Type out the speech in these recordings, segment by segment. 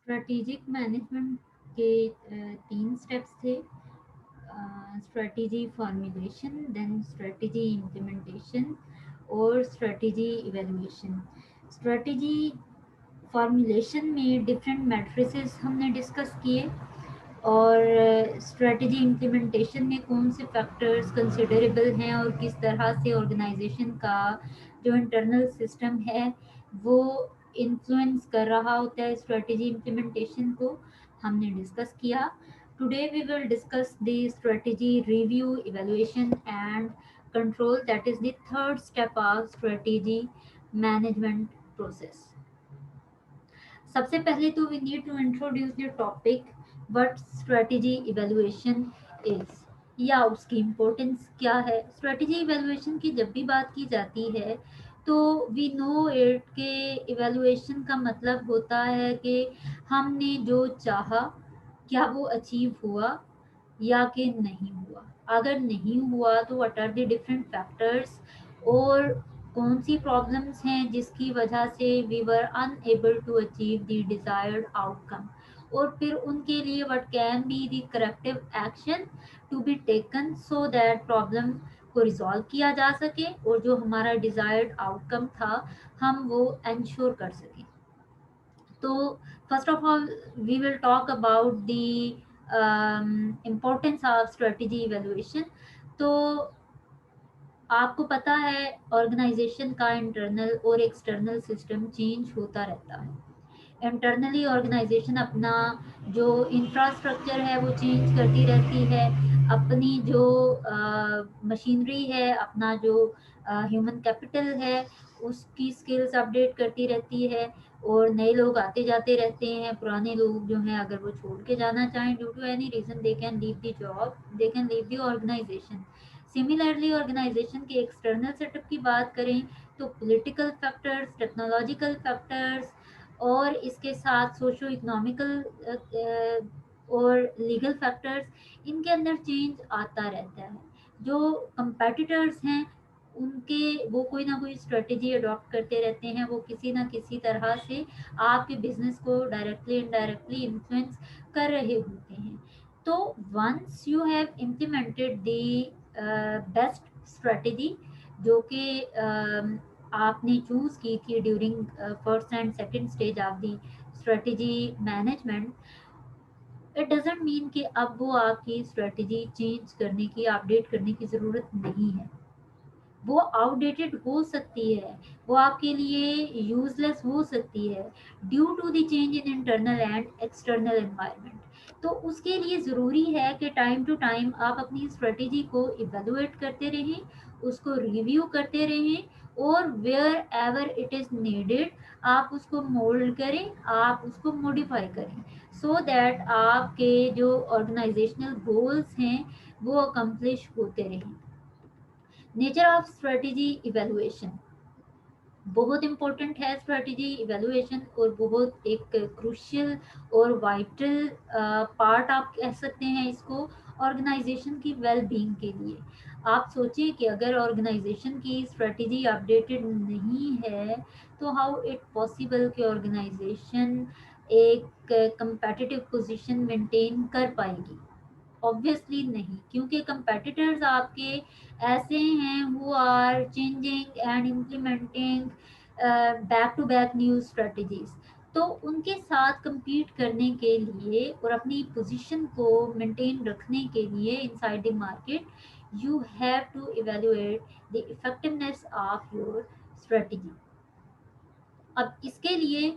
Strategic management के तीन steps थे: strategy formulation, then strategy implementation और स्ट्रेटेजी इवेलुएशन। स्ट्रेटेजी फॉर्मुलेशन में डिफरेंट मैट्रिसेस हमने डिस्कस किए, और स्ट्रेटजी इम्प्लीमेंटेशन में कौन से फैक्टर्स कंसिडरेबल हैं और किस तरह से ऑर्गेनाइजेशन का जो इंटरनल सिस्टम है वो इन्फ्लुएंस कर रहा होता है स्ट्रेटजी इम्प्लीमेंटेशन को, हमने डिस्कस किया। Today we will discuss the strategy review, evaluation and control, that is the third step of strategy management process. सबसे पहले तो we need to introduce the topic what strategy evaluation is, या उसकी importance क्या है। Strategy evaluation की जब भी बात की जाती है तो वी नो इट के इवैल्यूएशन का मतलब होता है कि हमने जो चाहा क्या वो अचीव हुआ या कि नहीं हुआ। अगर नहीं हुआ तो what are the different factors, और कौन सी प्रॉब्लम्स हैं जिसकी वजह से we were unable to achieve the desired outcome, और फिर उनके लिए what can be the corrective action to be taken so that problem को रिजॉल्व किया जा सके और जो हमारा डिजायर्ड आउटकम था हम वो इंश्योर कर सकें। तो first of all we will talk about the importance of strategy evaluation. तो आपको पता है ऑर्गेनाइजेशन का इंटरनल और एक्सटर्नल सिस्टम चेंज होता रहता है। इंटरनली ऑर्गेनाइजेशन अपना जो इंफ्रास्ट्रक्चर है वो चेंज करती रहती है, अपनी जो मशीनरी है, अपना जो ह्यूमन कैपिटल है उसकी स्किल्स अपडेट करती रहती है, और नए लोग आते जाते रहते हैं। पुराने लोग जो हैं अगर वो छोड़ के जाना चाहें due to any reason they can leave the job, they can leave the organization. Similarly organization के एक्सटर्नल सेटअप की बात करें तो पॉलिटिकल फैक्टर्स, टेक्नोलॉजिकल फैक्टर्स और इसके साथ सोशो इकोनॉमिकल और लीगल फैक्टर्स, इनके अंदर चेंज आता रहता है। जो कंपेटिटर्स हैं उनके वो कोई ना कोई स्ट्रेटेजी अडॉप्ट करते रहते हैं, वो किसी ना किसी तरह से आपके बिजनेस को डायरेक्टली इनडायरेक्टली इन्फ्लुएंस कर रहे होते हैं। तो once you have implemented the best strategy जो कि आपने चूज की थी during first and second stage of the strategy management, it doesn't mean कि अब वो आपकी स्ट्रेटेजी चेंज करने की, अपडेट करने की ज़रूरत नहीं है। वो आउटडेटेड हो सकती है, वो आपके लिए यूजलेस हो सकती है due to the change in internal and external environment. तो उसके लिए ज़रूरी है कि टाइम टू टाइम आप अपनी स्ट्रेटेजी को इवेलुएट करते रहें, उसको रिव्यू करते रहें, और wherever it is needed आप उसको मोल्ड करें, आप उसको मॉडिफाई करें, सो दैट आपके जो ऑर्गेनाइजेशनल गोल्स हैं वो अकम्प्लिश होते रहें। नेचर ऑफ स्ट्रेटेजी इवेलुएशन बहुत इंपॉर्टेंट है। स्ट्रेटेजी इवेलुएशन और बहुत एक क्रूशियल और वाइटल पार्ट आप कह सकते हैं इसको ऑर्गेनाइजेशन की वेल बीइंग के लिए। आप सोचिए कि अगर ऑर्गेनाइजेशन की स्ट्रेटेजी अपडेटेड नहीं है तो हाउ इट पॉसिबल कि ऑर्गेनाइजेशन एक कंपेटिटिव पोजीशन मेंटेन कर पाएगी। ऑब्वियसली नहीं, क्योंकि कंपेटिटर्स आपके ऐसे हैं who are changing and implementing back to back new strategies. तो उनके साथ compete करने के लिए और अपनी पोजीशन को मेंटेन रखने के लिए inside the market you have to evaluate the effectiveness of your strategy. अब इसके लिए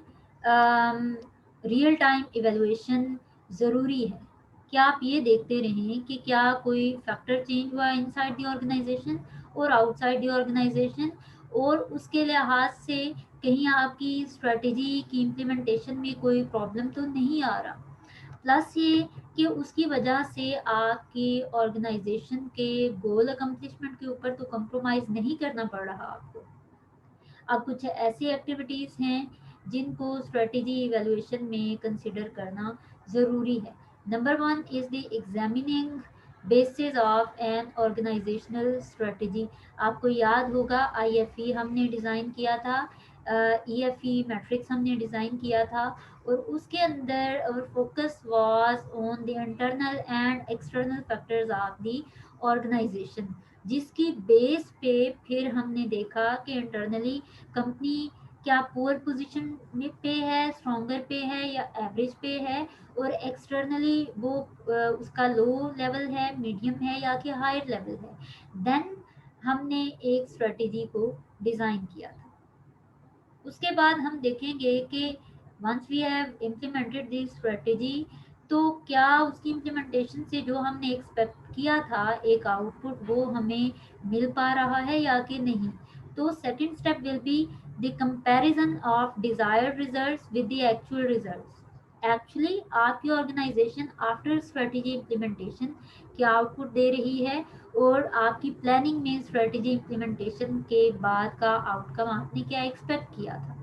रियल टाइम इवेलुएशन ज़रूरी है कि आप ये देखते रहें कि क्या कोई फैक्टर चेंज हुआ इनसाइड द ऑर्गेनाइजेशन और आउटसाइड द ऑर्गेनाइजेशन, और उसके लिहाज से कहीं आपकी स्ट्रेटजी की इम्प्लीमेंटेशन में कोई प्रॉब्लम तो नहीं आ रहा। प्लस ये कि उसकी वजह से आपकी ऑर्गेनाइजेशन के गोल अकम्पलिशमेंट के ऊपर तो कंप्रोमाइज़ नहीं करना पड़ रहा आपको। अब कुछ ऐसी एक्टिविटीज़ हैं जिनको स्ट्रेटेजी इवैल्यूएशन में कंसिडर करना ज़रूरी है। Number one is the examining basis of an organizational strategy. आपको याद होगा आईएफई हमने डिज़ाइन किया था EFE मैट्रिक्स हमने डिज़ाइन किया था, और उसके अंदर और focus was on the internal and external factors of the organization, जिसकी बेस पे फिर हमने देखा कि इंटरनली कंपनी क्या पुअर पोजीशन में पे है, स्ट्रॉन्गर पे है या एवरेज पे है, और एक्सटर्नली वो उसका लो लेवल है, मीडियम है या कि हायर लेवल है। देन हमने एक स्ट्रेटेजी को डिज़ाइन किया था। उसके बाद हम देखेंगे कि once we have implemented this strategy, तो क्या उसकी इम्प्लीमेंटेशन से जो हमने एक्सपेक्ट किया था एक आउटपुट, वो हमें मिल पा रहा है या कि नहीं। तो second step will be the comparison of desired results with the actual results. Actually आपकी ऑर्गेनाइजेशन आफ्टर स्ट्रेटेजी इम्प्लीमेंटेशन क्या आउटपुट दे रही है, और आपकी प्लानिंग में स्ट्रेटेजी इम्प्लीमेंटेशन के बाद का आउटकम आपने क्या एक्सपेक्ट किया था।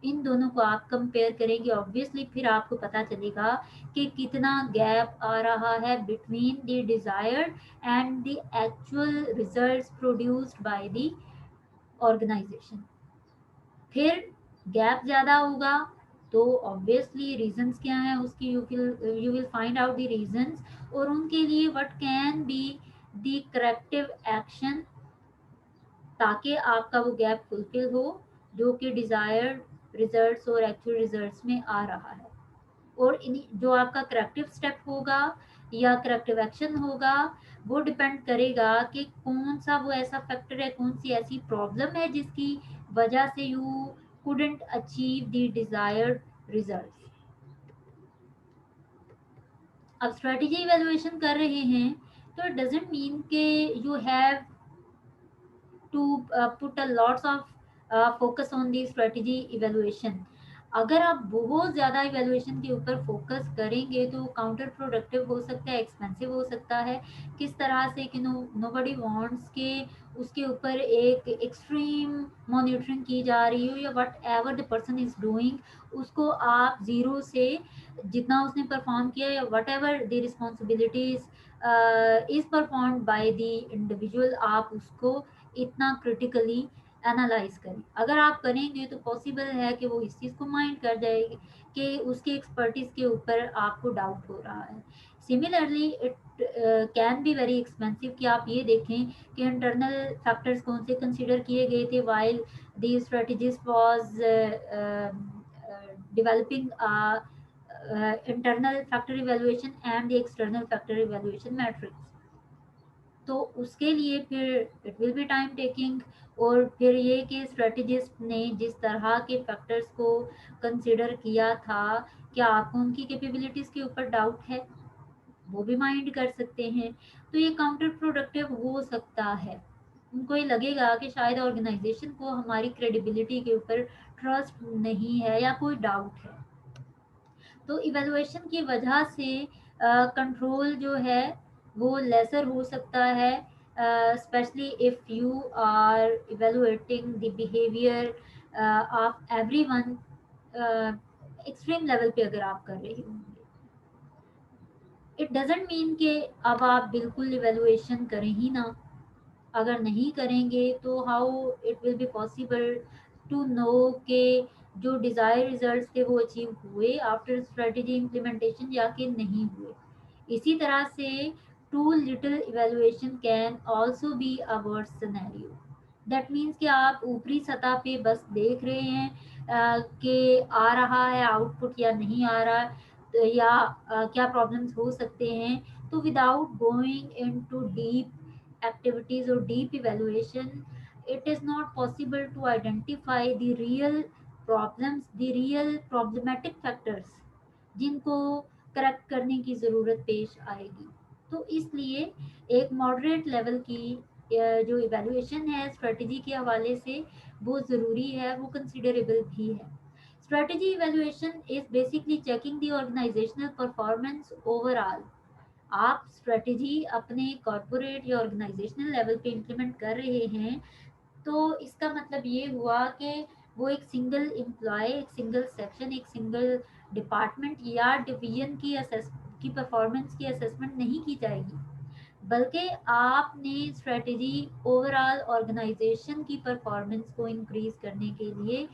इन दोनों को आप कंपेयर करेंगे, ऑब्वियसली फिर आपको पता चलेगा कि कितना गैप आ रहा है between the desired and the actual results produced by the organization. फिर गैप ज़्यादा होगा तो ऑब्वियसली रीजंस क्या है उसकी, you will find out the reasons, और उनके लिए what can be the corrective action, ताकि आपका वो गैप फुलफिल हो जो कि डिजायर्ड रिजल्ट्स और एक्चुअल रिजल्ट्स में आ रहा है। और जो आपका करेक्टिव स्टेप होगा या करेक्टिव एक्शन होगा, वो डिपेंड करेगा कि कौन सा वो ऐसा फैक्टर है, कौन सी ऐसी प्रॉब्लम है जिसकी वजह से you couldn't achieve the desired results। अब स्ट्रेटेजी इवेलुएशन कर रहे हैं तो इट डजेंट मीन के you have to put a lots of focus on the strategy evaluation। अगर आप बहुत ज़्यादा इवेलुएशन के ऊपर फोकस करेंगे तो काउंटर प्रोडक्टिव हो सकता है, एक्सपेंसिव हो सकता है। किस तरह से कि नोबडी वांट्स के उसके ऊपर एक एक्सट्रीम मॉनिटरिंग की जा रही हो, या what ever the person is doing उसको आप ज़ीरो से जितना उसने परफॉर्म किया या what ever the responsibilities is performed by the individual, आप उसको इतना क्रिटिकली एनालाइज करें। अगर आप करेंगे तो पॉसिबल है कि वो इस चीज़ को माइंड कर जाएगी कि उसकी एक्सपर्टीज के ऊपर आपको डाउट हो रहा है। Similarly it can be very expensive कि आप ये देखें कि इंटरनल फैक्टर्स कौन से कंसिडर किए गए थे while the strategies was developing internal factor evaluation and the external factor evaluation matrix। तो उसके लिए फिर it will B time taking, और फिर ये कि स्ट्रेटजिस्ट ने जिस तरह के फैक्टर्स को कंसिडर किया था, क्या आपको उनकी कैपेबिलिटीज़ के ऊपर डाउट है, वो भी माइंड कर सकते हैं। तो ये काउंटर प्रोडक्टिव हो सकता है, उनको ये लगेगा कि शायद ऑर्गेनाइजेशन को हमारी क्रेडिबिलिटी के ऊपर ट्रस्ट नहीं है या कोई डाउट है। तो इवेलुएशन की वजह से कंट्रोल जो है वो लेसर हो सकता है, specially if you are evaluating the behaviour of everyone extreme level पे अगर आप कर रहे होंगे। इट डजेंट मीन कि अब आप बिल्कुल इवेलुएशन करें ही ना, अगर नहीं करेंगे तो how it will be possible to know के जो डिज़ायर रिजल्ट्स थे वो अचीव हुए आफ्टर स्ट्रेटेजी इम्प्लीमेंटेशन या कि नहीं हुए। इसी तरह से too little evaluation can also be a worst scenario. That means कि आप ऊपरी सतह पे बस देख रहे हैं कि आ रहा है आउटपुट या नहीं आ रहा है, या क्या प्रॉब्लम्स हो सकते हैं। तो without going into deep activities or deep evaluation, it is not possible to identify the real problems, the real problematic factors जिनको करेक्ट करने की ज़रूरत पेश आएगी। तो इसलिए एक मॉडरेट लेवल की जो इवेल्युएशन है स्ट्रेटजी के हवाले से वो ज़रूरी है, वो कंसिडरेबल भी है। Strategy evaluation is basically checking the organisational performance overall. आप स्ट्रेटजी अपने कॉरपोरेट या ऑर्गेनाइजेशनल लेवल पे इम्प्लीमेंट कर रहे हैं, तो इसका मतलब ये हुआ कि वो एक सिंगल एम्प्लॉय, एक सिंगल सेक्शन, एक सिंगल डिपार्टमेंट या डिवीजन की परफॉर्मेंस की असेसमेंट नहीं की जाएगी, बल्कि आपने स्ट्रेटजी ओवरऑल ऑर्गेनाइजेशन की परफॉर्मेंस को इंक्रीज करने के लिए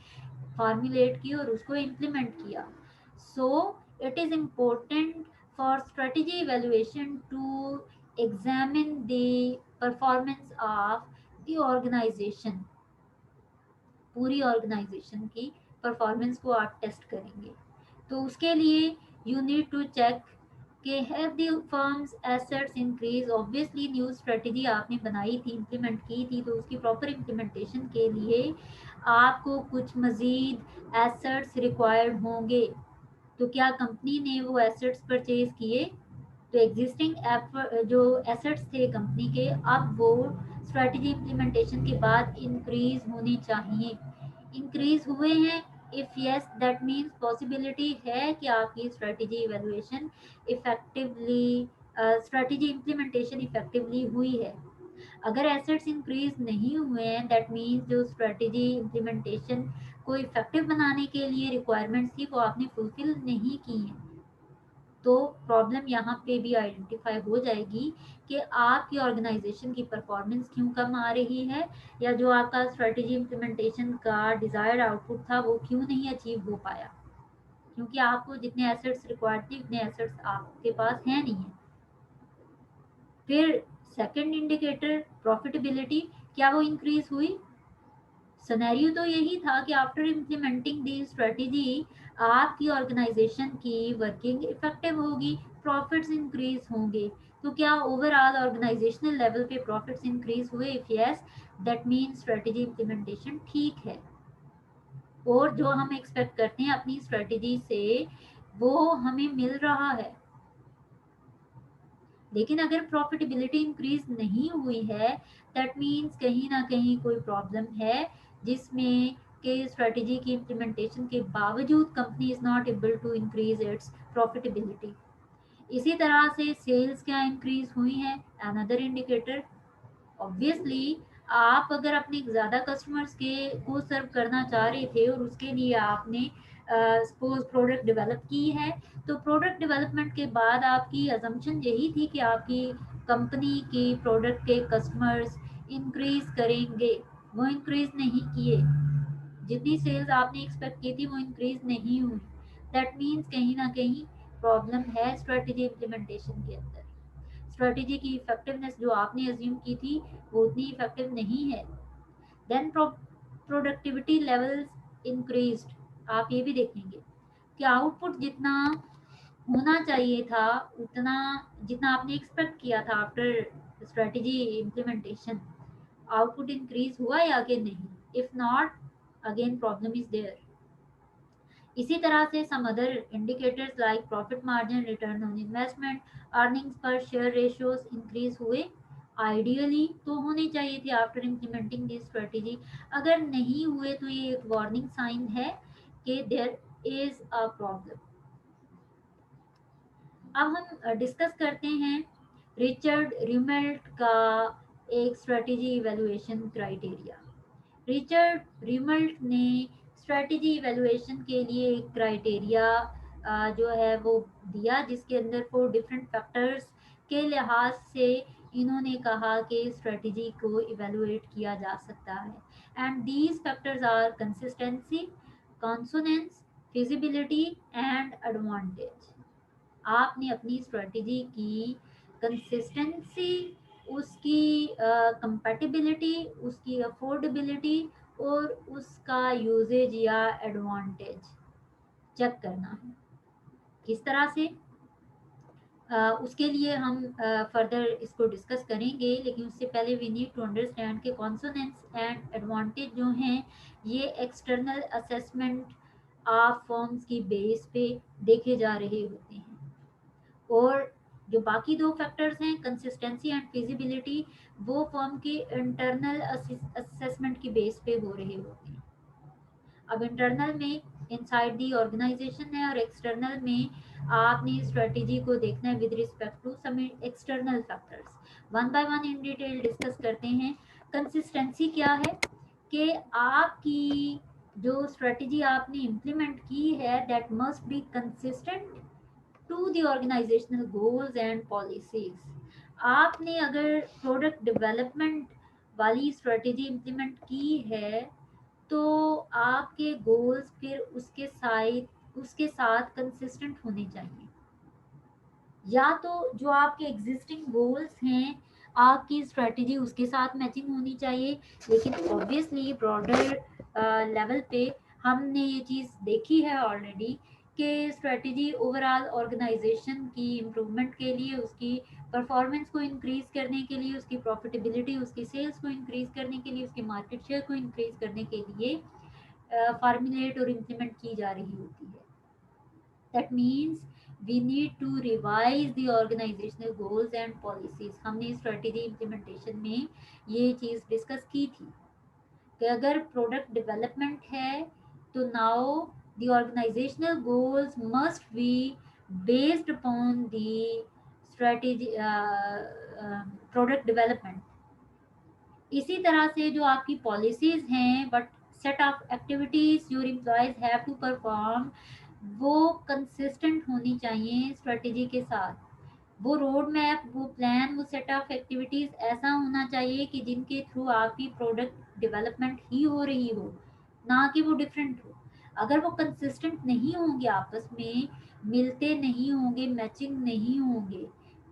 फॉर्मुलेट की और उसको इम्प्लीमेंट किया. So it is important for strategy evaluation to examine the performance of the organization. पूरी ऑर्गेनाइजेशन की परफॉर्मेंस को आप टेस्ट करेंगे. तो उसके लिए यू नीड टू चेक कि have the firms assets increase. Obviously new strategy आपने बनाई थी, इम्प्लीमेंट की थी, तो उसकी प्रॉपर इम्प्लीमेंटेशन के लिए आपको कुछ मज़ीद एसेट्स रिक्वायर्ड होंगे. तो क्या कंपनी ने वो एसेट्स परचेज किए? तो एग्जिस्टिंग जो एसेट्स थे कंपनी के, अब वो स्ट्रेटजी इम्प्लीमेंटेशन के बाद इंक्रीज होने चाहिए. इंक्रीज हुए हैं? If yes, that means possibility है कि आपकी strategy evaluation effectively, strategy implementation effectively हुई है. अगर एसेट्स इंक्रीज नहीं हुए हैं, दैट मीन्स जो स्ट्रेटजी इम्प्लीमेंटेशन को इफेक्टिव बनाने के लिए रिक्वायरमेंट्स थी वो आपने फुलफिल नहीं की हैं. तो प्रॉब्लम यहाँ पे भी आइडेंटिफाई हो जाएगी कि आपकी ऑर्गेनाइजेशन की परफॉर्मेंस क्यों कम आ रही है, या जो आपका स्ट्रेटजी इम्प्लीमेंटेशन का डिजायर्ड आउटपुट था वो क्यों नहीं अचीव हो पाया, क्योंकि आपको जितने एसेट्स रिक्वायर्ड थे उतने एसेट्स आपके पास हैं नहीं है. फिर सेकंड इंडिकेटर प्रॉफिटेबिलिटी, क्या वो इंक्रीज हुई? सिनेरियो तो यही था कि आफ्टर इम्प्लीमेंटिंग दी स्ट्रेटेजी आपकी ऑर्गेनाइजेशन की वर्किंग इफेक्टिव होगी, प्रॉफिट्स इंक्रीज होंगे. तो क्या ओवरऑल ऑर्गेनाइजेशनल लेवल पे प्रॉफिट्स इंक्रीज हुए? If yes, that mean strategy implementation ठीक है, और जो हम एक्सपेक्ट करते हैं अपनी स्ट्रेटेजी से वो हमें मिल रहा है. लेकिन अगर प्रॉफिटेबिलिटी इंक्रीज नहीं हुई है, दैट मीन्स कहीं ना कहीं कोई प्रॉब्लम है जिसमें के स्ट्रेटजी की इम्प्लीमेंटेशन के बावजूद company is not able to increase its profitability. इसी तरह से सेल्स क्या इंक्रीज हुई हैं? Another indicator. ऑब्वियसली आप अगर अपने ज़्यादा कस्टमर्स के को सर्व करना चाह रहे थे और उसके लिए आपने सपोज प्रोडक्ट डेवलप की है, तो प्रोडक्ट डेवलपमेंट के बाद आपकी अजम्पशन यही थी कि आपकी कंपनी की प्रोडक्ट के कस्टमर्स इंक्रीज करेंगे. वो इंक्रीज नहीं किए. जितनी सेल्स आपने एक्सपेक्ट की थी वो इंक्रीज नहीं हुई. दैट मीन्स कहीं ना कहीं प्रॉब्लम है स्ट्रेटजी इम्प्लीमेंटेशन के अंदर. स्ट्रेटजी की इफेक्टिवनेस जो आपने अज्यूम की थी वो उतनी इफेक्टिव नहीं है. Then productivity levels increased. आप ये भी देखेंगे कि आउटपुट जितना होना चाहिए था, उतना जितना आपने एक्सपेक्ट किया था after strategy implementation, output increase हुआ या कि नहीं? If not, again problem is there. इसी तरह से some other indicators like profit margin, return on investment, earnings per share ratios increase हुए. आइडियली तो होने चाहिए थे आफ्टर इम्प्लीमेंटिंग दिस स्ट्रेटेजी. अगर नहीं हुए तो ये एक वार्निंग साइन है कि देयर इज अ प्रॉब्लम. अब हम डिस्कस करते हैं रिचर्ड रिमेल्ट का एक स्ट्रेटेजी इवेलुएशन क्राइटेरिया. रिचर्ड रिमल्ट ने स्ट्रेटजी इवेलुएशन के लिए एक क्राइटेरिया जो है वो दिया, जिसके अंदर 4 डिफरेंट फैक्टर्स के लिहाज से इन्होंने कहा कि स्ट्रेटजी को इवेलुएट किया जा सकता है. And these factors are consistency, consonance, feasibility and advantage. आपने अपनी स्ट्रेटजी की कंसिस्टेंसी, उसकी कंपैटिबिलिटी, उसकी अफोर्डेबिलिटी और उसका यूजेज या एडवांटेज चेक करना है. किस तरह से? उसके लिए हम फर्दर इसको डिस्कस करेंगे, लेकिन उससे पहले वी नीड टू अंडरस्टैंड कि कॉन्सोनेंस एंड एडवांटेज जो हैं ये एक्सटर्नल असेसमेंट ऑफ फॉर्म्स की बेस पे देखे जा रहे होते हैं, और जो बाकी 2 फैक्टर्स हैं कंसिस्टेंसी एंड फिजिबिलिटी, वो फर्म के इंटरनल असेसमेंट की बेस पे हो रहे होते हैं. अब इंटरनल में इनसाइड दी ऑर्गेनाइजेशन है, और एक्सटर्नल में आपने स्ट्रेटेजी को देखना है with respect to some external factors. One by one in detail discuss करते हैं. कंसिस्टेंसी क्या है? कि आपकी जो स्ट्रेटेजी आपने इम्प्लीमेंट की है that must be consistent to the organizational goals and policies. आपने अगर प्रोडक्ट डेवलपमेंट वाली स्ट्रेटेजी इम्प्लीमेंट की है तो आपके गोल्स फिर उसके साथ कंसिस्टेंट होने चाहिए। या तो जो आपके एग्जिस्टिंग गोल्स हैं, आपकी स्ट्रेटजी उसके साथ मैचिंग होनी चाहिए। लेकिन ऑब्वियसली ब्रॉडर लेवल पे हमने ये चीज़ देखी है ऑलरेडी कि स्ट्रेटजी ओवरऑल ऑर्गेनाइजेशन की इम्प्रूवमेंट के लिए, उसकी परफॉर्मेंस को इंक्रीज करने के लिए, उसकी प्रॉफिटेबिलिटी, उसकी सेल्स को इंक्रीज करने के लिए, उसके मार्केट शेयर को इंक्रीज करने के लिए फार्मुलेट और इम्प्लीमेंट की जा रही होती है। That means we need to revise the organizational goals and policies. हमने स्ट्रेटेजी इम्प्लीमेंटेशन में ये चीज़ डिस्कस की थी कि अगर प्रोडक्ट डेवलपमेंट है तो now the organizational goals must be based upon the strategy product development. इसी तरह से जो आपकी पॉलिसीज हैं, but set of activities your employees have to perform, वो कंसिस्टेंट होनी चाहिए स्ट्रेटेजी के साथ। वो रोड मैप, वो प्लान, वो सेट ऑफ एक्टिविटीज ऐसा होना चाहिए कि जिनके थ्रू आपकी प्रोडक्ट डेवलपमेंट ही हो रही हो, ना कि वो डिफरेंट हो। अगर वो कंसिस्टेंट नहीं होंगे, आपस में मिलते नहीं होंगे, मैचिंग नहीं होंगे,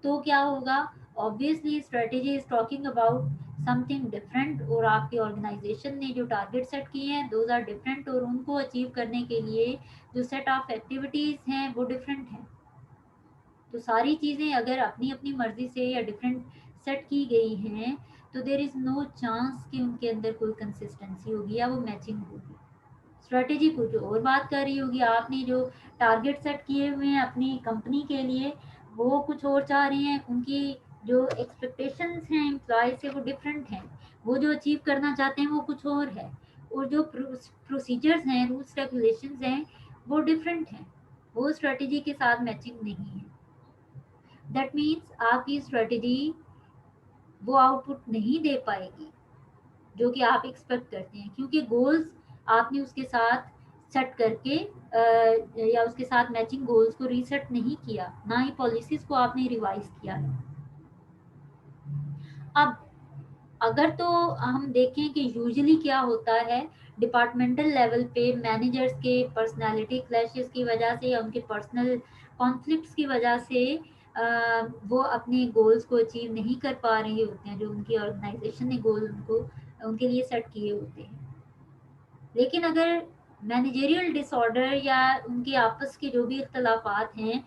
तो क्या होगा? Obviously strategy is talking about something different, और आपकी ऑर्गेनाइजेशन ने जो टारगेट सेट किए हैं दोज आर डिफरेंट, और उनको अचीव करने के लिए जो सेट ऑफ एक्टिविटीज़ हैं वो डिफरेंट हैं। तो सारी चीज़ें अगर अपनी अपनी मर्जी से या डिफरेंट सेट की गई हैं, तो देर इज़ नो चांस कि उनके अंदर कोई कंसिस्टेंसी होगी या वो मैचिंग होगी। स्ट्रेटेजी कुछ और बात कर रही होगी, आपने जो टारगेट सेट किए हुए हैं अपनी कंपनी के लिए वो कुछ और चाह रहे हैं, उनकी जो एक्सपेक्टेशंस हैं एम्प्लॉय से वो डिफरेंट हैं, वो जो अचीव करना चाहते हैं वो कुछ और है, और जो प्रोसीजर्स हैं, रूल्स रेगुलेशंस हैं, वो डिफरेंट हैं, वो स्ट्रेटेजी के साथ मैचिंग नहीं है। दैट मीन्स आपकी स्ट्रेटेजी वो आउटपुट नहीं दे पाएगी जो कि आप एक्सपेक्ट करते हैं, क्योंकि गोल्स आपने उसके साथ सेट करके या उसके साथ मैचिंग गोल्स को रीसेट नहीं किया, ना ही पॉलिसीज को आपने रिवाइज किया है। अब अगर तो हम देखें कि यूजुअली क्या होता है, डिपार्टमेंटल लेवल पे मैनेजर्स के पर्सनालिटी क्लैशेस की वजह से या उनके पर्सनल कॉन्फ्लिक्ट्स की वजह से वो अपने गोल्स को अचीव नहीं कर पा रहे होते हैं, जो उनकी ऑर्गेनाइजेशन ने गोल उनको उनके लिए सेट किए होते हैं। लेकिन अगर मैनेजरियल डिसऑर्डर या उनके आपस के जो भी इख्तलाफात हैं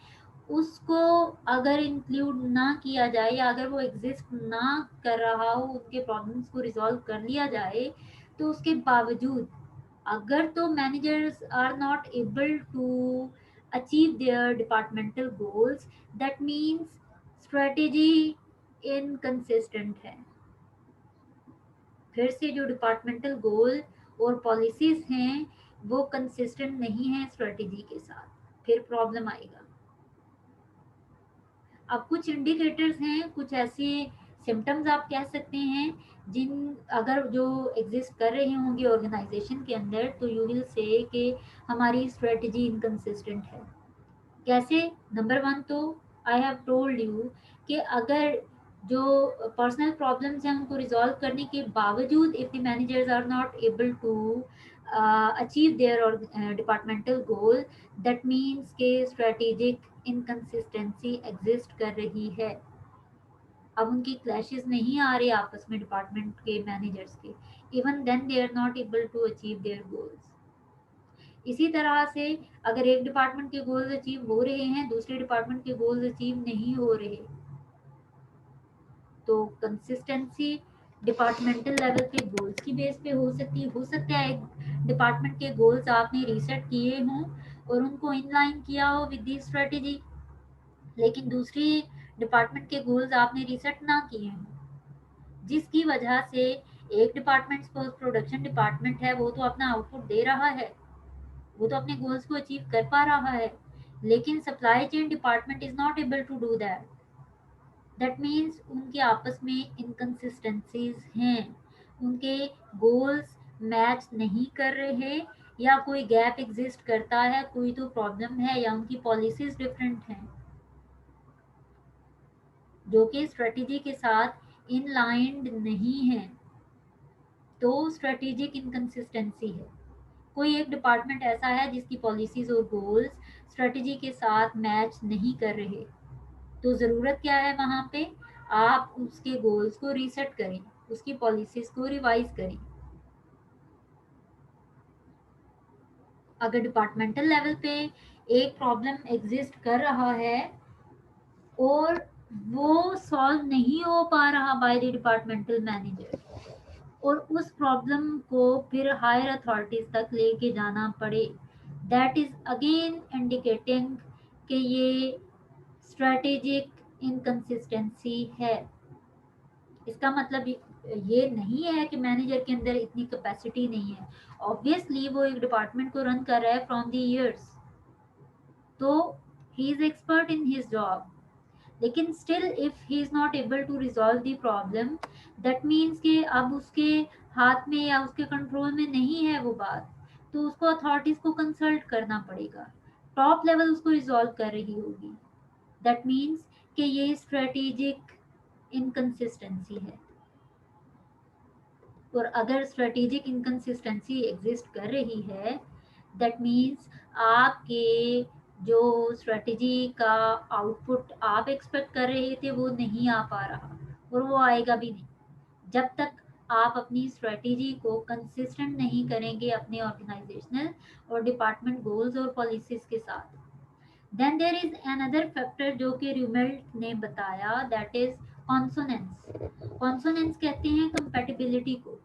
उसको अगर इंक्लूड ना किया जाए, या अगर वो एग्जिस्ट ना कर रहा हो, उनके प्रॉब्लम्स को रिजॉल्व कर लिया जाए, तो उसके बावजूद अगर तो managers are not able to achieve their departmental goals, that means strategy inconsistent है। फिर से जो डिपार्टमेंटल गोल और पॉलिसीज हैं वो कंसिस्टेंट नहीं है स्ट्रेटेजी के साथ, फिर प्रॉब्लम आएगा। अब कुछ इंडिकेटर्स हैं, कुछ ऐसे सिम्टम्स आप कह सकते हैं जिन अगर जो एग्जिस्ट कर रहे होंगे ऑर्गेनाइजेशन के अंदर, तो यू विल से कि हमारी स्ट्रेटजी इनकंसिस्टेंट है। कैसे? नंबर वन तो आई हैव टोल्ड यू कि अगर जो पर्सनल प्रॉब्लम्स हैं उनको रिजॉल्व करने के बावजूद if the managers are not able to achieve their departmental goal, that means के स्ट्रेटेजिक इनकंसिस्टेंसी एग्जिस्ट कर रही है। अब उनकी क्लैशेस नहीं आ रहे आपस में डिपार्टमेंट के मैनेजर्स के, even then they are not able to achieve their goals. इसी तरह से अगर एक डिपार्टमेंट के गोल्स अचीव हो रहे हैं, दूसरे डिपार्टमेंट के गोल्स अचीव नहीं हो रहे, तो कंसिस्टेंसी डिपार्टमेंटल लेवल के गोल्स की बेस पे हो सकती है। हो सकता है एक डिपार्टमेंट के गोल्स आपने रीसेट किए हों और उनको इनलाइन किया हो विद दी स्ट्रेटेजी, लेकिन दूसरी डिपार्टमेंट के गोल्स आपने रीसेट ना किए हों, जिसकी वजह से एक डिपार्टमेंट पोस्ट प्रोडक्शन डिपार्टमेंट है, वो तो अपना आउटपुट दे रहा है, वो तो अपने गोल्स को अचीव कर पा रहा है, लेकिन supply chain department is not able to do that. That means उनके आपस में इनकंसिस्टेंसीज हैं, उनके गोल्स मैच नहीं कर रहे, या कोई गैप एग्जिस्ट करता है, कोई तो प्रॉब्लम है, या उनकी पॉलिसीज डिफरेंट हैं जो कि स्ट्रेटेजी के साथ इन लाइंड नहीं है। तो स्ट्रेटेजिक इनकंसिस्टेंसी है। कोई एक डिपार्टमेंट ऐसा है जिसकी पॉलिसीज और गोल्स स्ट्रेटजी के साथ मैच नहीं कर रहे, तो ज़रूरत क्या है वहाँ पे, आप उसके गोल्स को रीसेट करें, उसकी पॉलिसीज को रिवाइज करें। अगर डिपार्टमेंटल लेवल पे एक प्रॉब्लम एग्जिस्ट कर रहा है और वो सॉल्व नहीं हो पा रहा बाय द डिपार्टमेंटल मैनेजर, और उस प्रॉब्लम को फिर हायर अथॉरिटीज तक लेके जाना पड़े, दैट इज अगेन इंडिकेटिंग कि ये स्ट्रेटेजिक इनकंसिस्टेंसी है। इसका मतलब ये नहीं है कि मैनेजर के अंदर इतनी कैपेसिटी नहीं है। ऑब्वियसली वो एक डिपार्टमेंट को रन कर रहा है फ्रॉम द इयर्स, तो he is expert in his job, लेकिन still if he is not able to resolve the problem, that means कि अब उसके हाथ में या उसके कंट्रोल में नहीं है वो बात, तो उसको अथॉरिटीज को कंसल्ट करना पड़ेगा, टॉप लेवल उसको रिजॉल्व कर रही होगी। दैट मीन्स कि ये स्ट्रेटेजिक इनकंसिस्टेंसी है। और अगर स्ट्रेटेजिक इनकंसिस्टेंसी एग्जिस्ट कर रही है, दैट मीन्स आपके जो स्ट्रेटेजी का आउटपुट आप एक्सपेक्ट कर रहे थे वो नहीं आ पा रहा, और वो आएगा भी नहीं जब तक आप अपनी स्ट्रेटेजी को कंसिस्टेंट नहीं करेंगे अपने ऑर्गेनाइजेशनल और डिपार्टमेंट गोल्स और पॉलिसीज के साथ। Then there is another factor जो कि रिमेल्ट ने बताया, दैट इज कॉन्सोनेंस। कॉन्सोनेंस कहते हैं कंपैटिबिलिटी को।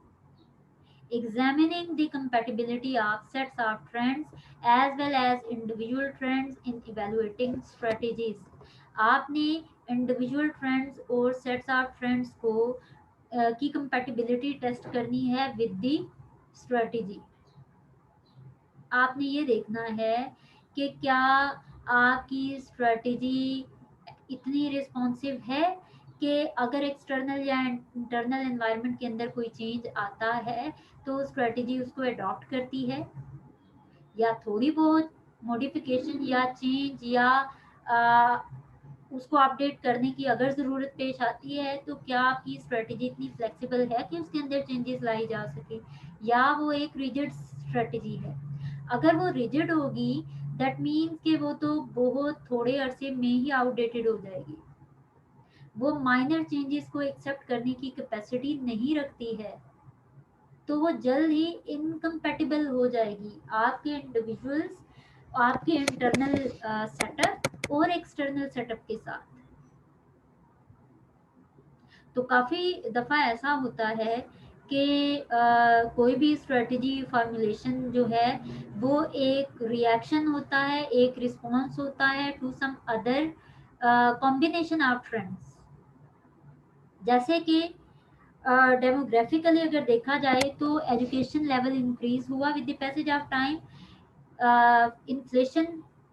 Examining the compatibility of sets of trends as well as individual trends in evaluating strategies. आपने इंडिविजुअल ट्रेंड्स और सेट्स ऑफ ट्रेंड्स को की कंपैटिबिलिटी टेस्ट करनी है विद द स्ट्रेटजी। आपने ये देखना है कि क्या आपकी स्ट्रेटजी इतनी रिस्पॉन्सिव है कि अगर एक्सटर्नल या इंटरनल एनवायरनमेंट के अंदर कोई चेंज आता है तो स्ट्रेटजी उसको अडॉप्ट करती है, या थोड़ी बहुत मॉडिफिकेशन या चेंज या आ, उसको अपडेट करने की अगर ज़रूरत पेश आती है, तो क्या आपकी स्ट्रेटजी इतनी फ्लेक्सिबल है कि उसके अंदर चेंजेस लाई जा सके, या वो एक रिजिड स्ट्रेटजी है। अगर वो रिजिड होगी, दैट मीन्स कि वो तो बहुत थोड़े अरसे में ही आउटडेटेड हो जाएगी, वो माइनर चेंजेस को एक्सेप्ट करने की कैपेसिटी नहीं रखती है, तो वो जल्द ही इनकम्पैटिबल हो जाएगी आपके इंडिविजुअल्स, आपके इंटरनल सेटअप और एक्सटर्नल सेटअप के साथ। तो काफ़ी दफ़ा ऐसा होता है कि कोई भी स्ट्रेटजी फॉर्मुलेशन जो है वो एक रिएक्शन होता है, एक रिस्पॉन्स होता है to some other combination of trends. जैसे कि डेमोग्राफिकली अगर देखा जाए तो एजुकेशन लेवल इंक्रीज हुआ with the passage of time, inflation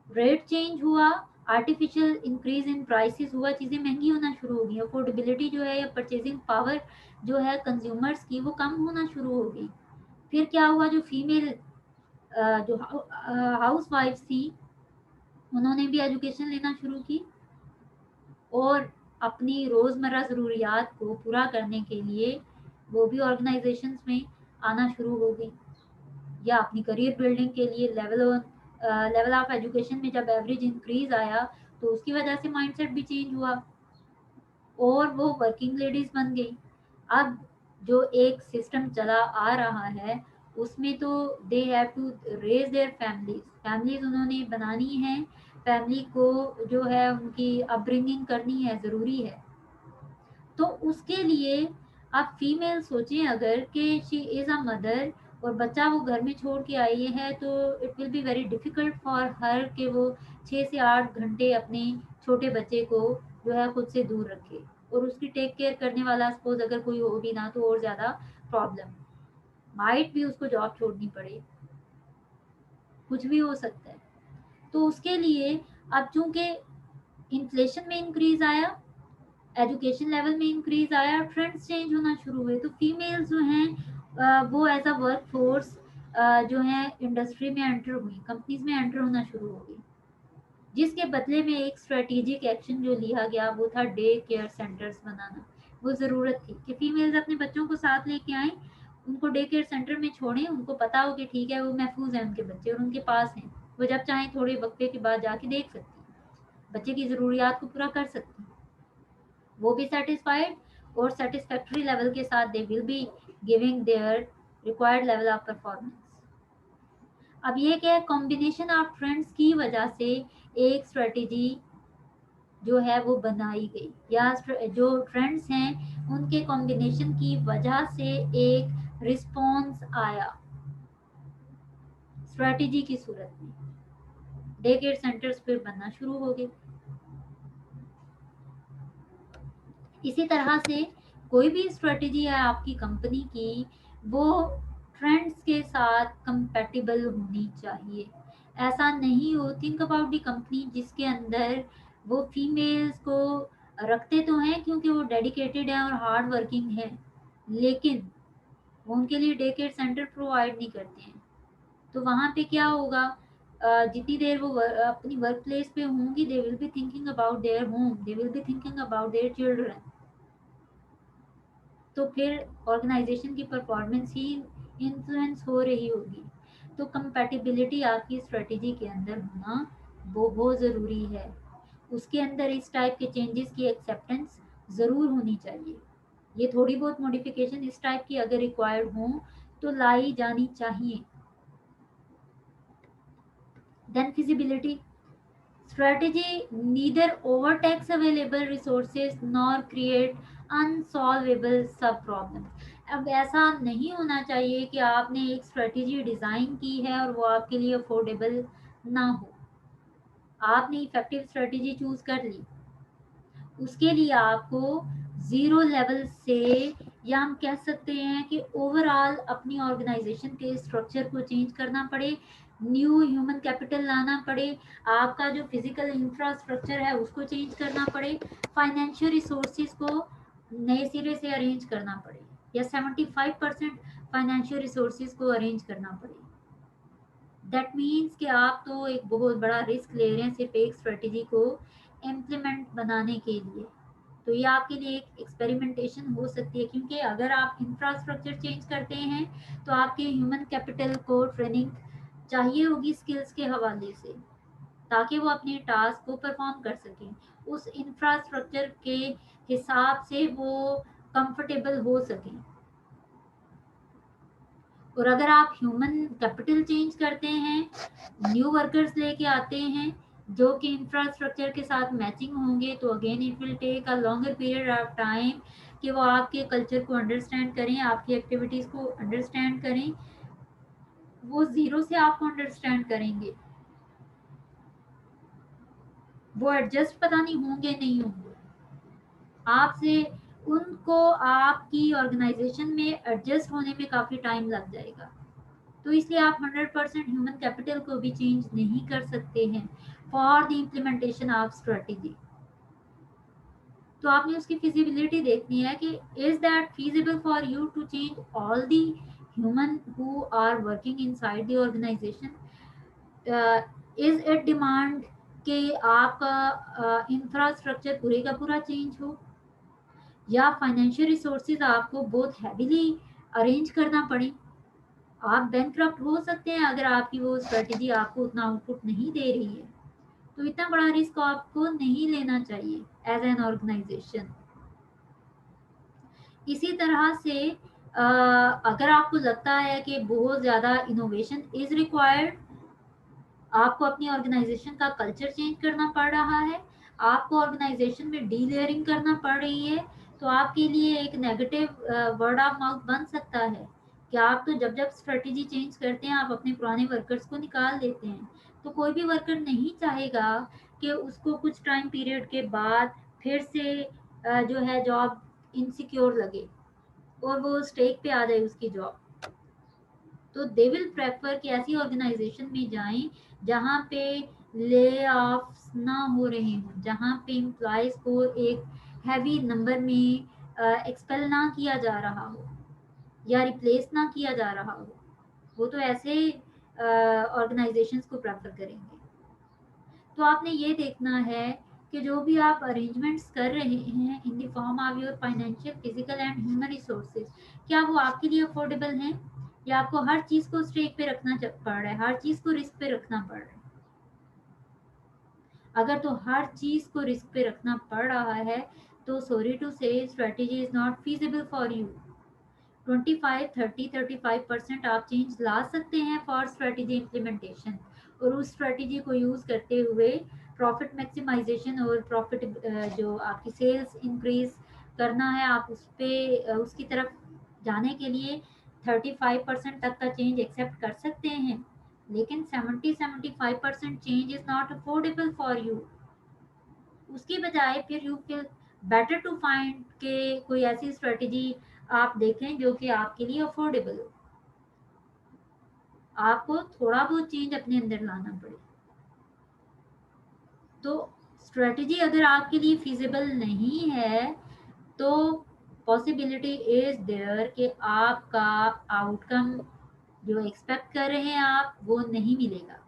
rate change हुआ, आर्टिफिशियल इंक्रीज इन प्राइसेस हुआ, चीज़ें महंगी होना शुरू हो गई, अफोर्डेबिलिटी जो है या परचेजिंग पावर जो है कंज्यूमर्स की वो कम होना शुरू हो गई। फिर क्या हुआ, जो फीमेल जो हाउस वाइफ्स थी उन्होंने भी एजुकेशन लेना शुरू की और अपनी रोज़मर्रा ज़रूरियात को पूरा करने के लिए वो भी ऑर्गेनाइजेशंस में आना शुरू हो गई, या अपनी करियर बिल्डिंग के लिए लेवल ऑफ एजुकेशन में जब एवरेज इंक्रीज आया तो उसकी वजह से माइंडसेट भी चेंज हुआ और वो वर्किंग लेडीज बन गई। अब जो एक सिस्टम चला आ रहा है उसमें तो they have to raise their families, families उन्होंने बनानी है, फैमिली को जो है उनकी अपब्रिंगिंग करनी है, ज़रूरी है। तो उसके लिए आप फीमेल सोचें अगर कि शी इज़ अ मदर और बच्चा वो घर में छोड़ के आई है, तो it will be very difficult for her कि वो 6 से 8 घंटे अपने छोटे बच्चे को जो है खुद से दूर रखे, और उसकी टेक केयर करने वाला सपोज अगर कोई हो भी ना तो और ज़्यादा प्रॉब्लम, माइट भी उसको जॉब छोड़नी पड़े, कुछ भी हो सकता है। तो उसके लिए अब चूंकि इन्फ्लेशन में इंक्रीज आया, एजुकेशन लेवल में इंक्रीज आया, ट्रेंड्स चेंज होना शुरू हुए, तो फीमेल्स जो हैं वो एज अ वर्क फोर्स जो है इंडस्ट्री में एंटर हुई, कंपनीज में एंटर होना शुरू हो गई, जिसके बदले में एक स्ट्रेटेजिक एक्शन जो लिया गया वो था डे केयर सेंटर्स बनाना। वो ज़रूरत थी कि फीमेल्स अपने बच्चों को साथ लेके आएं उनको डे केयर सेंटर में छोड़ें, उनको पता हो कि ठीक है वो महफूज है, उनके बच्चे और उनके पास हैं, वो जब चाहें थोड़े वक्फे के बाद जाके देख सकती हैं, बच्चे की ज़रूरियात को पूरा कर सकती हैं, वो भी सेटिस्फाइड और सेटिस्फैक्ट्री लेवल के साथ दे will be giving their required level of performance. अब ये क्या है, कॉम्बिनेशन ऑफ ट्रेंड्स की वजह से एक स्ट्रेटेजी जो है वो बनाई गई, या जो ट्रेंड्स हैं उनके कॉम्बिनेशन की वजह से एक रिस्पॉन्स आया स्ट्रेटेजी की सूरत में, डे केयर सेंटर्स फिर बनना शुरू हो गए। इसी तरह से कोई भी स्ट्रेटेजी है आपकी कंपनी की, वो ट्रेंड्स के साथ कंपैटिबल होनी चाहिए। ऐसा नहीं हो, थिंक अबाउट दी कंपनी जिसके अंदर वो फीमेल्स को रखते तो हैं क्योंकि वो डेडिकेटेड हैं और हार्ड वर्किंग हैं, लेकिन वो उनके लिए डे केयर सेंटर प्रोवाइड नहीं करते हैं। तो वहाँ पे क्या होगा, जितनी देर वो अपनी वर्क प्लेस पे होंगी, दे will be thinking about their home, they will be thinking about their children. तो फिर ऑर्गेनाइजेशन की परफॉर्मेंस ही इन्फ्लुएंस हो रही होगी। तो कंपैटिबिलिटी आपकी स्ट्रेटेजी के अंदर होना बहुत ज़रूरी है। उसके अंदर इस टाइप के चेंजेस की एक्सेप्टेंस ज़रूर होनी चाहिए। ये थोड़ी बहुत मॉडिफिकेशन इस टाइप की अगर रिक्वायर्ड हो तो लाई जानी चाहिए। Then feasibility strategy neither overtakes available resources nor create unsolvable sub problems। अब ऐसा नहीं होना चाहिए कि आपने एक स्ट्रेटेजी डिज़ाइन की है और वो आपके लिए अफोर्डेबल ना हो। आपने इफेक्टिव स्ट्रेटेजी चूज कर ली, उसके लिए आपको ज़ीरो लेवल से, या हम कह सकते हैं कि ओवरऑल अपनी ऑर्गेनाइजेशन के स्ट्रक्चर को चेंज करना पड़े, न्यू ह्यूमन कैपिटल लाना पड़े, आपका जो फिजिकल इंफ्रास्ट्रक्चर है उसको चेंज करना पड़े, फाइनेंशियल रिसोर्सेज को नए सिरे से अरेंज करना पड़े, या 75% फाइनेंशियल रिसोर्सेज को अरेंज करना पड़े। दैट मीन्स कि आप तो एक बहुत बड़ा रिस्क ले रहे हैं सिर्फ एक स्ट्रेटेजी को इम्प्लीमेंट बनाने के लिए। तो ये आपके लिए एक एक्सपेरिमेंटेशन हो सकती है, क्योंकि अगर आप इंफ्रास्ट्रक्चर चेंज करते हैं तो आपके ह्यूमन कैपिटल को ट्रेनिंग चाहिए होगी स्किल्स के हवाले से, ताकि वो अपने टास्क को परफॉर्म कर सकें, उस इंफ्रास्ट्रक्चर के हिसाब से वो कंफर्टेबल हो सकें। और अगर आप ह्यूमन कैपिटल चेंज करते हैं, न्यू वर्कर्स लेके आते हैं जो कि इंफ्रास्ट्रक्चर के साथ मैचिंग होंगे, तो again it will take a longer period of time कि वो आपके कल्चर को अंडरस्टैंड करें, आपकी एक्टिविटीज़ को अंडरस्टैंड करें, वो ज़ीरो से आपको अंडरस्टैंड करेंगे, वो एडजस्ट पता नहीं होंगे नहीं होंगे आपसे, उनको आपकी ऑर्गेनाइजेशन में एडजस्ट होने में काफ़ी टाइम लग जाएगा। तो इसलिए आप 100% ह्यूमन कैपिटल को भी चेंज नहीं कर सकते हैं for the implementation of strategy. तो आपने उसकी फिजिबिलिटी देखनी है कि is that feasible for you to change all the human who are working inside the organization. Is it demand कि आपका इंफ्रास्ट्रक्चर पूरे का पूरा चेंज हो, या फाइनेंशियल रिसोर्सेज आपको बहुत हैवीली अरेंज करना पड़े। आप बैंकक्रप्ट हो सकते हैं अगर आपकी वो स्ट्रेटेजी आपको उतना आउटपुट नहीं दे रही है। तो इतना बड़ा रिस्क आपको नहीं लेना चाहिए एज एन ऑर्गेनाइजेशन। इसी तरह से अगर आपको लगता है कि बहुत ज़्यादा इनोवेशन इज रिक्वायर्ड, आपको अपनी ऑर्गेनाइजेशन का कल्चर चेंज करना पड़ रहा है, आपको ऑर्गेनाइजेशन में डीलेयरिंग करना पड़ रही है, तो आपके लिए एक नेगेटिव वर्ड ऑफ माउथ बन सकता है कि आप तो जब जब स्ट्रेटेजी चेंज करते हैं आप अपने पुराने वर्कर्स को निकाल देते हैं। तो कोई भी वर्कर नहीं चाहेगा कि उसको कुछ टाइम पीरियड के बाद फिर से जो है जॉब इनसिक्योर लगे और वो स्टेक पे आ जाए उसकी जॉब। तो दे विल प्रेफर कि ऐसी ऑर्गेनाइजेशन में जाएं जहाँ पे ले ऑफ्स ना हो रहे हों, जहाँ पे एम्प्लॉयज़ को एक हैवी नंबर में एक्सपेल ना किया जा रहा हो या रिप्लेस ना किया जा रहा हो। वो तो ऐसे ऑर्गेनाइजेशंस को प्रेफर करेंगे। तो आपने ये देखना है कि जो भी आप अरेंजमेंट्स कर रहे हैं in the form of your financial, physical and human resources, क्या वो आपके लिए अफोर्डेबल हैं, या आपको हर चीज़ को स्टेक पे रखना पड़ रहा है, हर चीज़ को रिस्क पे रखना पड़ रहा है? अगर तो हर चीज़ को रिस्क पे रखना पड़ रहा है तो सॉरी टू से strategy is not feasible for you. 25, 30, 35% आप चेंज ला सकते हैं फॉर स्ट्रेटेजी इम्प्लीमेंटेशन, और उस स्ट्रेटेजी को यूज़ करते हुए प्रॉफिट मैक्सिमाइजेशन और प्रॉफिट जो आपकी सेल्स इंक्रीज करना है, आप उस पर उसकी तरफ जाने के लिए 35% तक का चेंज एक्सेप्ट कर सकते हैं। लेकिन 70-75% change is not affordable for you. उसकी बजाय फिर you feel better to find के कोई ऐसी स्ट्रेटेजी आप देखें जो कि आपके लिए अफोर्डेबल हो। आपको थोड़ा बहुत चेंज अपने अंदर लाना पड़े। तो स्ट्रेटेजी अगर आपके लिए फिजिबल नहीं है तो पॉसिबिलिटी इज देयर कि आपका आउटकम जो एक्सपेक्ट कर रहे हैं आप वो नहीं मिलेगा।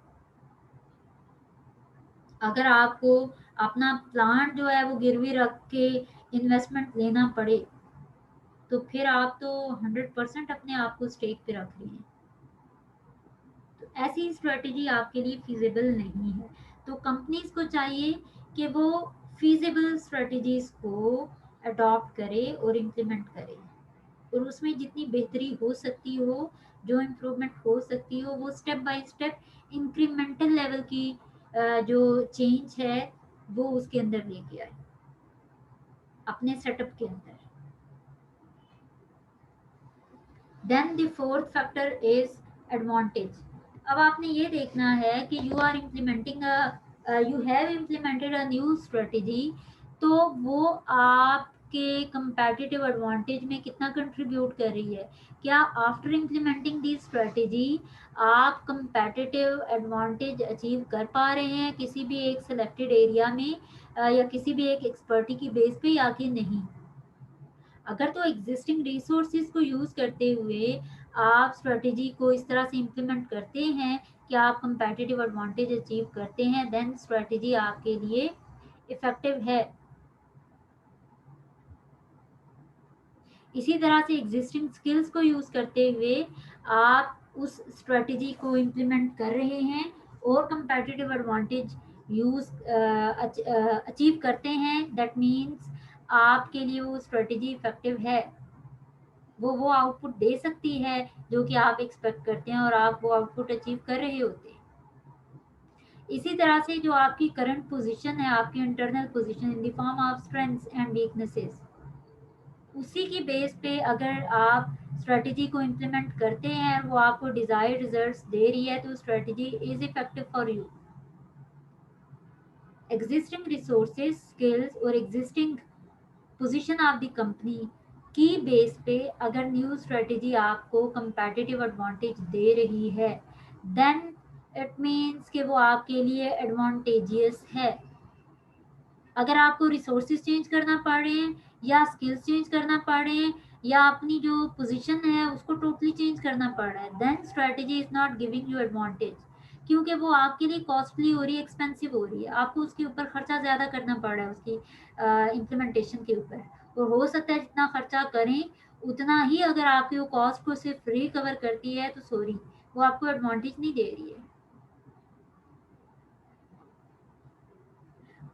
अगर आपको अपना प्लान जो है वो गिरवी रख के इन्वेस्टमेंट लेना पड़े तो फिर आप तो 100% अपने आप को स्टेक पे रख रही हैं। तो ऐसी स्ट्रेटेजी आपके लिए फिजिबल नहीं है। तो कंपनीज को चाहिए कि वो फिजिबल स्ट्रेटेजीज को अडॉप्ट करे और इम्प्लीमेंट करे, और उसमें जितनी बेहतरी हो सकती हो, जो इम्प्रूवमेंट हो सकती हो, वो step by step incremental level की जो चेंज है वो उसके अंदर लेके आए अपने सेटअप के अंदर। Then the fourth factor is advantage. अब आपने ये देखना है कि you are implementing you have implemented a new strategy, तो वो आपके कंपेटिटिव एडवांटेज में कितना कंट्रीब्यूट कर रही है। क्या आफ्टर इम्प्लीमेंटिंग दी स्ट्रेटेजी आप कंपेटिटिव एडवांटेज अचीव कर पा रहे हैं किसी भी एक सिलेक्टेड एरिया में, या किसी भी एक एक्सपर्टी की बेस पे, या कि नहीं। अगर तो एग्जिस्टिंग रिसोर्सेज को यूज करते हुए आप स्ट्रेटेजी को इस तरह से इम्प्लीमेंट करते हैं कि आप कंपेटिटिव एडवांटेज अचीव करते हैं, देन स्ट्रेटेजी आपके लिए इफेक्टिव है। इसी तरह से एग्जिस्टिंग स्किल्स को यूज करते हुए आप उस स्ट्रेटेजी को इम्प्लीमेंट कर रहे हैं और कंपेटिटिव एडवांटेज यूज अचीव करते हैं, दैट मीन्स आपके लिए वो स्ट्रेटेजी इफेक्टिव है, वो आउटपुट दे सकती है जो कि आप एक्सपेक्ट करते हैं, और आप वो आउटपुट अचीव कर रहे होते हैं। इसी तरह से जो आपकी करंट पोजीशन है, आपकी internal position in the form of strengths and weaknesses, उसी की बेस पे अगर आप स्ट्रेटेजी को इम्प्लीमेंट करते हैं और वो आपको डिजायर्ड रिजल्ट्स दे रही है तो strategy is effective for you. Existing resources, skills और existing position of the company की बेस पे अगर न्यू स्ट्रेटेजी आपको कंपेटिटिव एडवांटेज दे रही है, देन इट मीन्स कि वो आपके लिए एडवांटेजियस है। अगर आपको रिसोर्सेज चेंज करना पड़ रहे हैं, या स्किल्स चेंज करना पड़ रहे हैं, या अपनी जो पोजीशन है उसको टोटली चेंज करना पड़ रहा है, then strategy is not giving you advantage, क्योंकि वो आपके लिए कॉस्टली हो रही है, एक्सपेंसिव हो रही है, आपको उसके ऊपर खर्चा ज़्यादा करना पड़ रहा है उसकी इम्प्लीमेंटेशन के ऊपर। और हो सकता है जितना खर्चा करें उतना ही अगर आपकी वो कॉस्ट को सिर्फ रिकवर करती है तो सॉरी, वो आपको एडवांटेज नहीं दे रही है।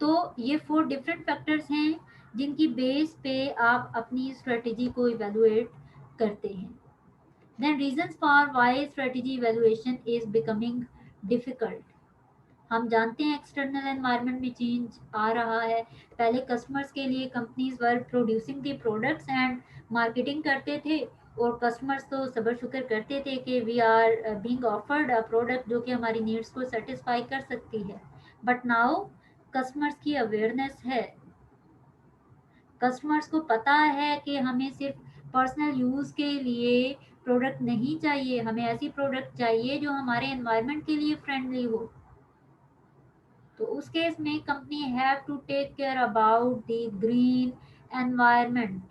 तो ये 4 डिफरेंट फैक्टर्स हैं जिनकी बेस पे आप अपनी स्ट्रेटेजी को इवेलुएट करते हैं। Then reasons for why strategy evaluation is becoming difficult. हम जानते हैं एक्सटर्नल एनवायरनमेंट में चेंज आ रहा है। पहले कस्टमर्स के लिए companies were producing the products and marketing करते थे, और कस्टमर्स तो सबर शुक्र करते थे कि we are being offered a product जो कि हमारी नीड्स को सेटिस्फाई कर सकती है। बट नाउ कस्टमर्स की अवेयरनेस है, कस्टमर्स को पता है कि हमें सिर्फ पर्सनल यूज़ के लिए प्रोडक्ट नहीं चाहिए, हमें ऐसी प्रोडक्ट चाहिए जो हमारे एनवायरनमेंट के लिए फ्रेंडली हो। तो उस केस में company have to take care about the green environment,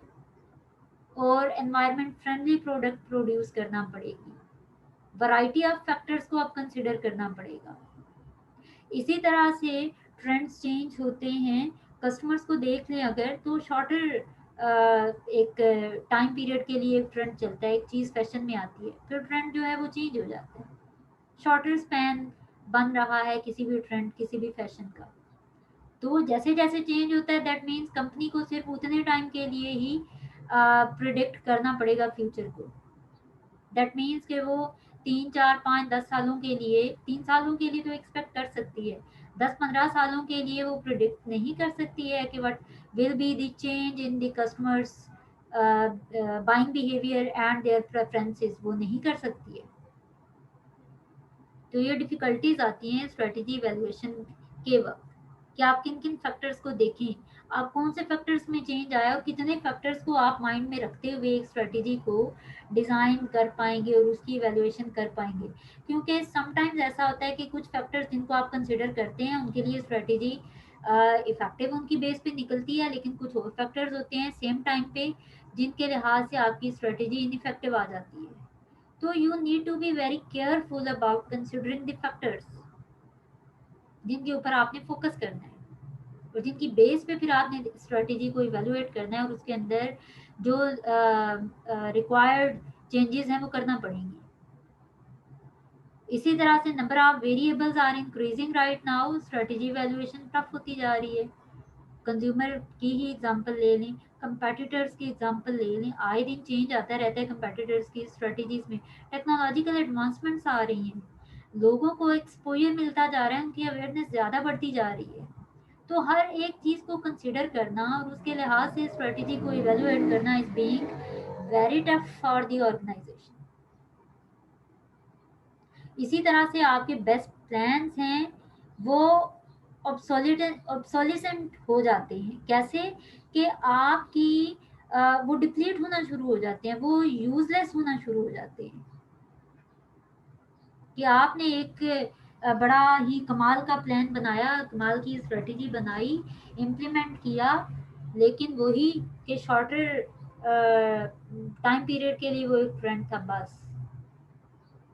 और एनवायरनमेंट फ्रेंडली प्रोडक्ट प्रोड्यूस करना पड़ेगी। वैरायटी ऑफ फैक्टर्स को आप कंसिडर करना पड़ेगा। इसी तरह से ट्रेंड्स चेंज होते हैं, कस्टमर्स को देख लें अगर, तो शॉर्टर एक टाइम पीरियड के लिए एक ट्रेंड चलता है, एक चीज़ फैशन में आती है, फिर ट्रेंड जो है वो चेंज हो जाता है। शॉर्टर स्पैन बन रहा है किसी भी ट्रेंड, किसी भी फैशन का। तो जैसे जैसे चेंज होता है, दैट मीन्स कंपनी को सिर्फ उतने टाइम के लिए ही प्रिडिक्ट करना पड़ेगा फ्यूचर को। दैट मीन्स कि वो 3 4 5 10 सालों के लिए, 3 सालों के लिए तो एक्सपेक्ट कर सकती है, 10 15 सालों के लिए वो प्रिडिक्ट नहीं कर सकती है कि what will be the change in the customers buying behaviour and their preferences, वो नहीं कर सकती है। तो ये डिफिकल्टीज आती हैं स्ट्रेटेजी इवैल्यूएशन के वक्त, कि आप किन किन फैक्टर्स को देखें, आप कौन से फैक्टर्स में चेंज आया और कितने फैक्टर्स को आप माइंड में रखते हुए एक स्ट्रेटेजी को डिज़ाइन कर पाएंगे और उसकी इवैल्यूएशन कर पाएंगे। क्योंकि समटाइम्स ऐसा होता है कि कुछ फैक्टर्स जिनको आप कंसिडर करते हैं उनके लिए स्ट्रेटेजी इफेक्टिव उनकी बेस पे निकलती है, लेकिन कुछ और फैक्टर्स होते हैं सेम टाइम पे जिनके लिहाज से आपकी स्ट्रेटेजी इनइफेक्टिव आ जाती है। तो you need to be very careful about considering the factors जिनके ऊपर आपने फोकस करना है और जिनकी बेस पे फिर आपने स्ट्रेटेजी को इवेलुएट करना है और उसके अंदर जो रिक्वायर्ड चेंजेस हैं वो करना पड़ेंगे। इसी तरह से number of variables are increasing right now, strategy evaluation tough होती जा रही है। कंज्यूमर की ही एग्जांपल ले लें, कंपेटिटर्स की एग्जांपल ले लें, आए दिन चेंज आता रहता है कंपेटिटर्स की स्ट्रेटजीज में, टेक्नोलॉजिकल एडवांसमेंट्स आ रही हैं, लोगों को एक्सपोजर मिलता जा रहा है, उनकी अवेयरनेस ज़्यादा बढ़ती जा रही है। तो हर एक चीज़ को कंसिडर करना और उसके लिहाज से स्ट्रेटजी को इवेलुएट करना is being very tough for the organisation. इसी तरह से आपके बेस्ट प्लान्स हैं वो ऑब्सोलिसेंट हो जाते हैं। कैसे कि आपकी वो डिप्लीट होना शुरू हो जाते हैं, वो यूजलेस होना शुरू हो जाते हैं। कि आपने एक बड़ा ही कमाल का प्लान बनाया, कमाल की स्ट्रेटेजी बनाई, इम्प्लीमेंट किया, लेकिन वही कि शॉर्टर टाइम पीरियड के लिए वो एक ट्रेंड था, बस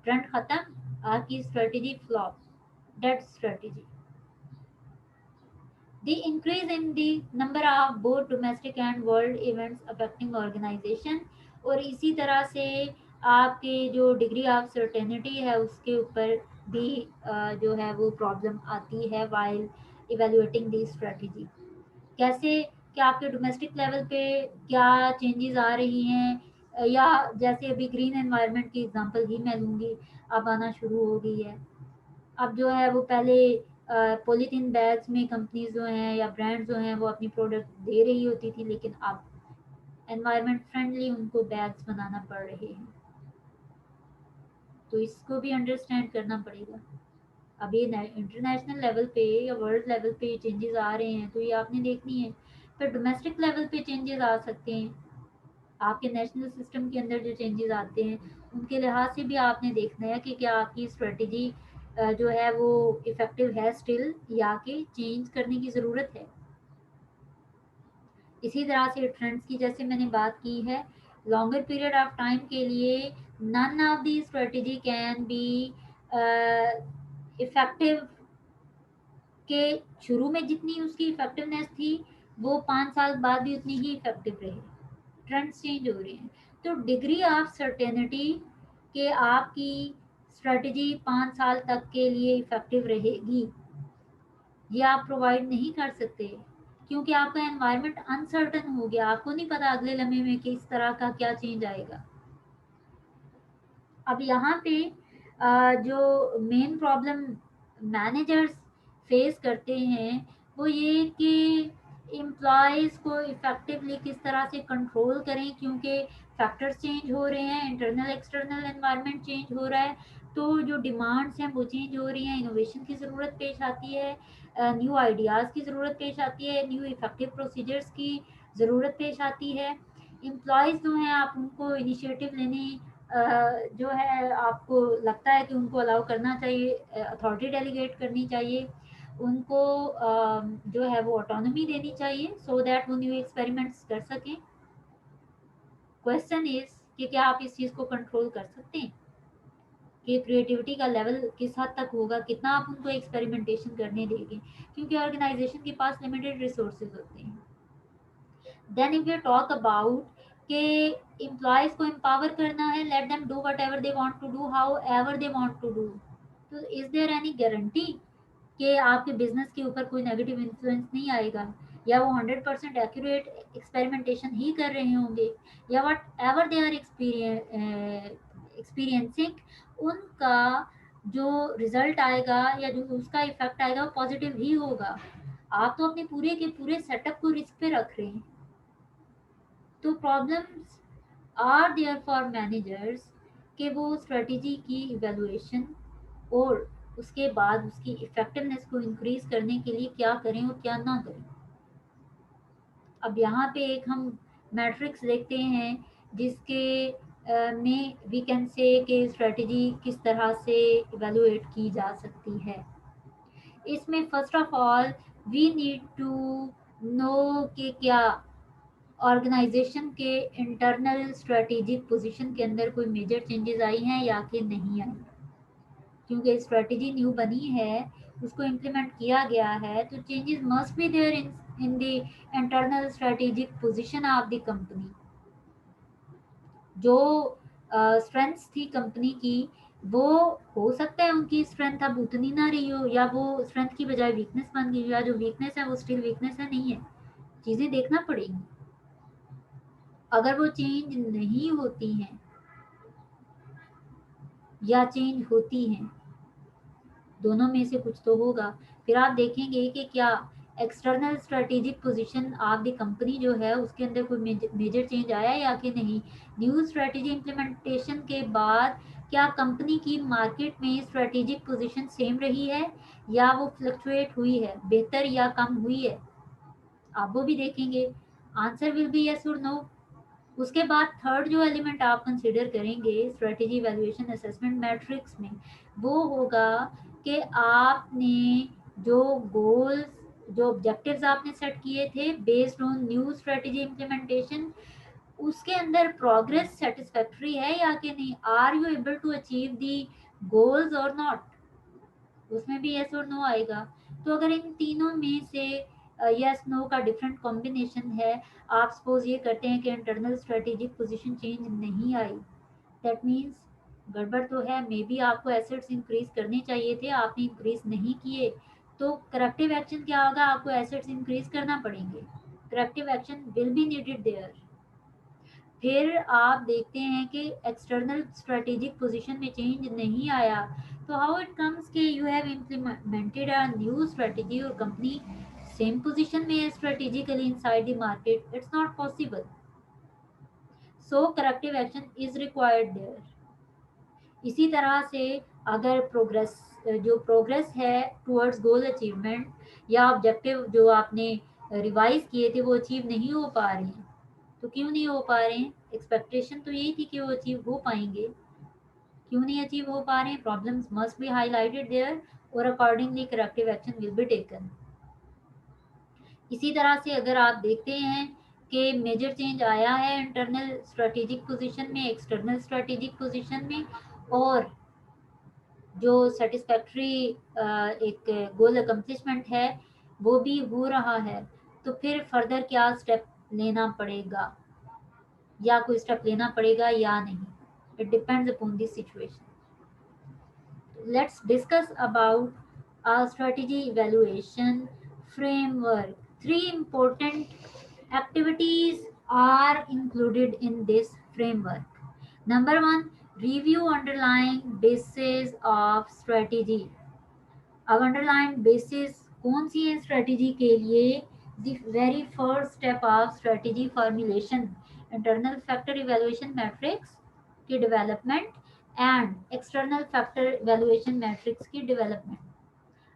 ट्रेंड खत्म, आपकी strategy flop, dead strategy. The increase in the number of both domestic and world events affecting organization, और इसी तरह से आपके जो डिग्री ऑफ सर्टेनिटी है उसके ऊपर भी जो है वो प्रॉब्लम आती है वाइल इवेलुएटिंग दी स्ट्रेटजी। कैसे कि आपके डोमेस्टिक लेवल पे क्या चेंजेस आ रही हैं, या जैसे अभी ग्रीन एनवायरनमेंट की एग्जांपल ही मैं लूँगी, अब आना शुरू हो गई है। अब जो है वो पहले पॉलीथीन बैग्स में कंपनीज जो हैं या ब्रांड्स जो हैं वो अपनी प्रोडक्ट दे रही होती थी, लेकिन अब एनवायरनमेंट फ्रेंडली उनको बैग्स बनाना पड़ रहे हैं। तो इसको भी अंडरस्टैंड करना पड़ेगा। अब ये इंटरनेशनल लेवल पे या वर्ल्ड लेवल पे चेंजेस आ रहे हैं तो ये आपने देखनी है। फिर डोमेस्टिक लेवल पे चेंजेस आ सकते हैं, आपके नेशनल सिस्टम के अंदर जो चेंजेस आते हैं उनके लिहाज से भी आपने देखना है कि क्या आपकी स्ट्रेटजी जो है वो इफ़ेक्टिव है स्टिल, या कि चेंज करने की ज़रूरत है। इसी तरह से ट्रेंड्स की जैसे मैंने बात की है, लॉन्गर पीरियड ऑफ टाइम के लिए none of the strategy can be effective, के शुरू में जितनी उसकी इफ़ेक्टिवनेस थी वो 5 साल बाद भी उतनी ही इफ़ेक्टिव रही। ट्रेंड्स चेंज हो रहे हैं, तो डिग्री ऑफ सर्टेनिटी कि आपकी स्ट्रेटजी 5 साल तक के लिए इफेक्टिव रहेगी, ये आप प्रोवाइड नहीं कर सकते, क्योंकि आपका एनवायरनमेंट अनसर्टन हो गया, आपको नहीं पता अगले लम्हे में किस तरह का क्या चेंज आएगा। अब यहाँ पे जो मेन प्रॉब्लम मैनेजर्स फेस करते हैं वो ये कि एम्प्लॉयज़ को इफ़ेक्टिवली किस तरह से कंट्रोल करें, क्योंकि फैक्टर्स चेंज हो रहे हैं, इंटरनल एक्सटर्नल एनवायरनमेंट चेंज हो रहा है, तो जो डिमांड्स हैं वो चेंज हो रही हैं, इनोवेशन की ज़रूरत पेश आती है, न्यू आइडियाज़ की ज़रूरत पेश आती है, न्यू इफ़ेक्टिव प्रोसीजर्स की ज़रूरत पेश आती है। एम्प्लॉयज़ जो हैं आप उनको इनिशिएटिव लेने जो है आपको लगता है कि उनको अलाउ करना चाहिए, अथॉरिटी डेलीगेट करनी चाहिए, उनको जो है वो ऑटोनॉमी देनी चाहिए सो दैट वो न्यू एक्सपेरिमेंट्स कर सकें। क्वेश्चन इज कि क्या आप इस चीज़ को कंट्रोल कर सकते हैं? कि क्रिएटिविटी का लेवल किस हद तक होगा, कितना आप उनको एक्सपेरिमेंटेशन करने देंगे, क्योंकि ऑर्गेनाइजेशन के पास लिमिटेड रिसोर्सेज होते हैं। Then if you talk about के एम्प्लॉयज को एम्पावर करना है, let them do whatever they want to do, however they want to do, तो इज देयर एनी गारंटी कि आपके बिजनेस के ऊपर कोई नेगेटिव इन्फ्लुएंस नहीं आएगा, या वो 100% एक्यूरेट एक्सपेरिमेंटेशन ही कर रहे होंगे, या whatever they are experiencing, उनका जो रिजल्ट आएगा या जो उसका इफेक्ट आएगा वो पॉजिटिव ही होगा। आप तो अपने पूरे के पूरे सेटअप को रिस्क पे रख रहे हैं। तो problems are there for managers कि वो स्ट्रेटेजी की इवेलुएशन और उसके बाद उसकी इफेक्टिवनेस को इंक्रीज करने के लिए क्या करें और क्या ना करें। अब यहाँ पे एक हम मैट्रिक्स देखते हैं जिसके में वी कैन से कि स्ट्रेटेजी किस तरह से इवेलुएट की जा सकती है। इसमें first of all we need to know कि क्या ऑर्गेनाइजेशन के इंटरनल स्ट्रेटेजिक पोजीशन के अंदर कोई मेजर चेंजेस आई हैं या कि नहीं आई, क्योंकि स्ट्रेटेजी न्यू बनी है, उसको इम्प्लीमेंट किया गया है, तो changes must be there in the internal strategic position of the company. जो स्ट्रेंथ्स थी कंपनी की, वो हो सकता है उनकी स्ट्रेंथ अब उतनी ना रही हो, या वो स्ट्रेंथ की बजाय वीकनेस बन गई, या जो वीकनेस है वो स्टिल वीकनेस है, नहीं है, चीज़ें देखना पड़ेगी। अगर वो चेंज नहीं होती हैं या चेंज होती हैं, दोनों में से कुछ तो होगा, फिर आप देखेंगे कि क्या external strategic position of the company जो है उसके अंदर कोई मेजर चेंज आया या कि नहीं। न्यू स्ट्रेटेजी इम्प्लीमेंटेशन के बाद क्या कंपनी की मार्केट में स्ट्रेटेजिक पोजीशन सेम रही है या वो फ्लक्चुएट हुई है, बेहतर या कम हुई है, आप वो भी देखेंगे। आंसर विल बी यस और नो। उसके बाद थर्ड जो एलिमेंट आप कंसिडर करेंगे स्ट्रेटेजी वैल्यूएशन असेसमेंट मैट्रिक्स में, वो होगा कि आपने जो गोल्स, जो ऑब्जेक्टिव्स आपने सेट किए थे based on new strategy implementation, उसके अंदर प्रोग्रेस सेटिस्फैक्टरी है या कि नहीं, are you able to achieve the goals और नॉट, उसमें भी यस और नो आएगा। तो अगर इन तीनों में से यस नो का डिफरेंट कॉम्बिनेशन है, आप सपोज ये करते हैं कि इंटरनल स्ट्रेटेजिक पोजीशन चेंज नहीं आई, दैट मीन्स गड़बड़ तो है, मे बी आपको एसेट्स इंक्रीज करने चाहिए थे, आपने इंक्रीज नहीं किए, तो करेक्टिव एक्शन क्या होगा, आपको एसेट्स इंक्रीज करना पड़ेंगे, corrective action will be needed there. फिर आप देखते हैं कि एक्सटर्नल स्ट्रेटेजिक पोजीशन में चेंज नहीं आया, तो हाउ इट कम्स कि you have implemented a new strategy और कंपनी सेम पोजीशन में है strategically inside the market, it's not possible, so corrective action is required there. इसी तरह से अगर प्रोग्रेस, जो प्रोग्रेस है टुवर्ड्स गोल अचीवमेंट या ऑब्जेक्टिव जो आपने रिवाइज किए थे वो अचीव नहीं हो पा रहे हैं, तो क्यों नहीं हो पा रहे हैं, एक्सपेक्टेशन तो यही थी कि वो अचीव हो पाएंगे, क्यों नहीं अचीव हो पा रहे हैं, problems must be highlighted there और accordingly corrective action will be taken. इसी तरह से अगर आप देखते हैं कि मेजर चेंज आया है इंटरनल स्ट्रेटेजिक पोजीशन में, एक्सटर्नल स्ट्रेटेजिक पोजीशन में, और जो सेटिस्फैक्ट्री एक गोल अकम्पलिशमेंट है वो भी हो रहा है, तो फिर फर्दर क्या स्टेप लेना पड़ेगा, या कोई स्टेप लेना पड़ेगा या नहीं, it depends upon the situation. Let's discuss about our strategy evaluation framework. Three important activities are included in this framework. Number one, review underlying basis of strategy. अब अंडरलाइन बेसिस कौन सी है स्ट्रेटेजी के लिए, the very first step of strategy formulation, internal factor evaluation matrix की development and external factor evaluation matrix की development.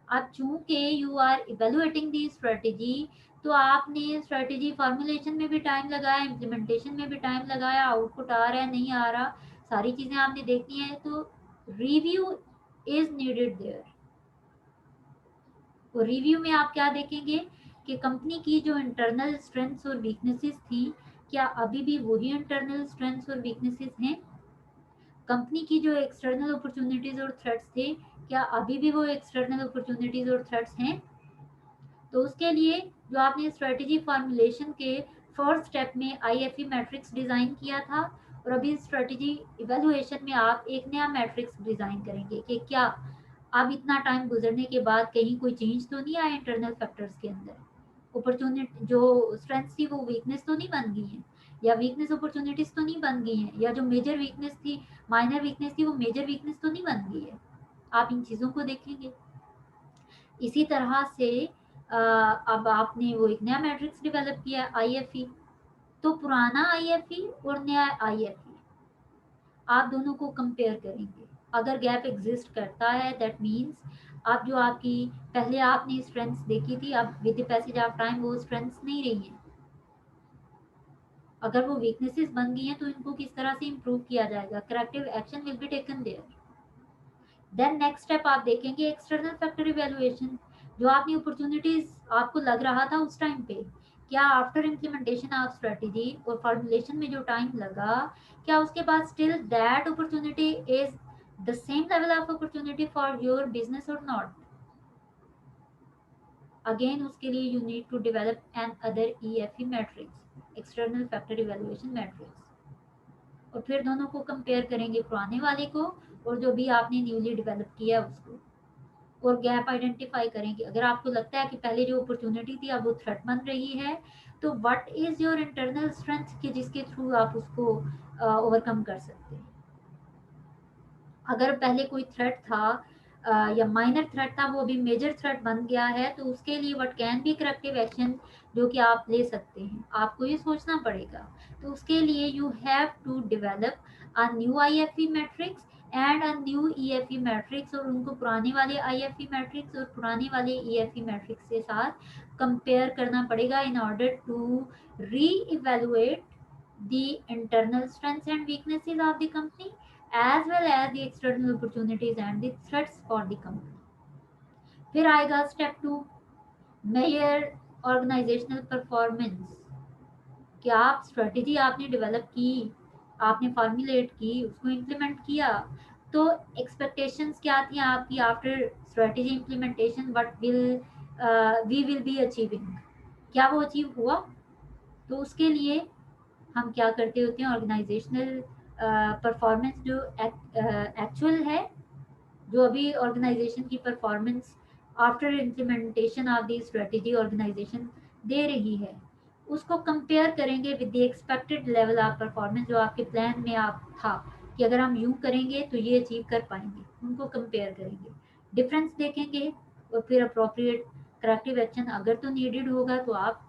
अब चूंकि you are evaluating the strategy, तो आपने स्ट्रेटेजी फॉर्मुलेशन में भी टाइम लगाया, इम्प्लीमेंटेशन में भी टाइम लगाया, आउटपुट आ रहा है नहीं आ रहा, सारी चीज़ें आपने देखनी है, तो रिव्यू इज नीडेड देयर। और रिव्यू में आप क्या देखेंगे कि कंपनी की जो इंटरनल स्ट्रेंथ्स और वीकनेसेस थी, क्या अभी भी वही इंटरनल स्ट्रेंथ्स और वीकनेसेस हैं, कंपनी की जो एक्सटर्नल अपॉर्चुनिटीज और थ्रेट्स थे, क्या अभी भी वो एक्सटर्नल अपॉर्चुनिटीज और थ्रेट्स हैं? तो उसके लिए जो आपने स्ट्रेटेजी फॉर्मुलेशन के फर्स्ट स्टेप में आईएफई मैट्रिक्स डिजाइन किया था, और अभी स्ट्रेटेजी इवेलुएशन में आप एक नया मैट्रिक्स डिजाइन करेंगे कि क्या अब इतना टाइम गुजरने के बाद कहीं कोई चेंज तो नहीं आया इंटरनल फैक्टर्स के अंदर, अपॉर्चुनिटी जो स्ट्रेंथ थी वो वीकनेस तो नहीं बन गई है, या वीकनेस अपॉर्चुनिटीज तो नहीं बन गई हैं, या जो मेजर वीकनेस थी, माइनर वीकनेस थी, वो मेजर वीकनेस तो नहीं बन गई है। आप इन चीज़ों को देखेंगे। इसी तरह से अब आपने वो एक नया मैट्रिक्स डेवलप किया आईएफई, तो पुराना आईएफई और नया आईएफई आप दोनों को कंपेयर करेंगे। अगर गैप एग्जिस्ट करता है, दैट मीन्स आप जो आपकी पहले आपने स्ट्रेंथ्स देखी थी, अब with the passage of time वो स्ट्रेंथ्स नहीं रही हैं। अगर वो वीकनेसेस बन गई हैं तो इनको किस तरह से इम्प्रूव किया जाएगा, corrective action will be taken there. Then next step आप देखेंगे एक्सटर्नल फैक्टर इवैल्यूएशन। जो आपने अपॉर्चुनिटीज आपको लग रहा था उस टाइम पे, क्या आफ्टर इम्प्लीमेंटेशन ऑफ स्ट्रेटेजी और फॉर्मुलेशन में जो टाइम लगा, क्या उसके बाद still that opportunity is the same level of opportunity for your business और नॉट? अगेन उसके लिए you need to develop another EFE matrix, external factor evaluation matrix, और फिर दोनों को कंपेयर करेंगे, पुराने वाले को और जो भी आपने न्यूली डेवलप किया है उसको, और गैप आइडेंटिफाई करेंगे। अगर आपको लगता है कि पहले जो अपॉर्चुनिटी थी अब वो थ्रेट बन रही है, तो what is your internal strength कि जिसके थ्रू आप उसको ओवरकम कर सकते हैं। अगर पहले कोई थ्रेट था या माइनर थ्रेट था, वो अभी मेजर थ्रेट बन गया है, तो उसके लिए what can B corrective action जो कि आप ले सकते हैं, आपको ये सोचना पड़ेगा। तो उसके लिए you have to develop a new IFE matrix and a new EFE matrix, और उनको पुराने वाले आईएफई मैट्रिक्स और पुराने वाले ईएफई मैट्रिक्स के साथ कंपेयर करना पड़ेगा in order to reevaluate the internal strengths and weaknesses of the company as well as the external opportunities and the threats for the company. फिर आएगा स्टेप 2, मेजर ऑर्गेनाइजेशनल परफॉर्मेंस। क्या आप strategy आपने develop की, आपने formulate की, उसको implement किया, तो एक्सपेक्टेशंस क्या थी आपकी after strategy implementation, what will we will be achieving, क्या वो अचीव हुआ? तो उसके लिए हम क्या करते होते हैं, ऑर्गेनाइजेशनल परफॉर्मेंस जो एक्चुअल है, जो अभी ऑर्गेनाइजेशन की performance after implementation of the strategy organisation दे रही है, उसको कंपेयर करेंगे with the expected level of performance जो आपके प्लान में आप था कि अगर हम यूं करेंगे तो ये अचीव कर पाएंगे, उनको कंपेयर करेंगे, डिफरेंस देखेंगे, और फिर अप्रोप्रिएट करेक्टिव एक्शन अगर तो नीडेड होगा तो आप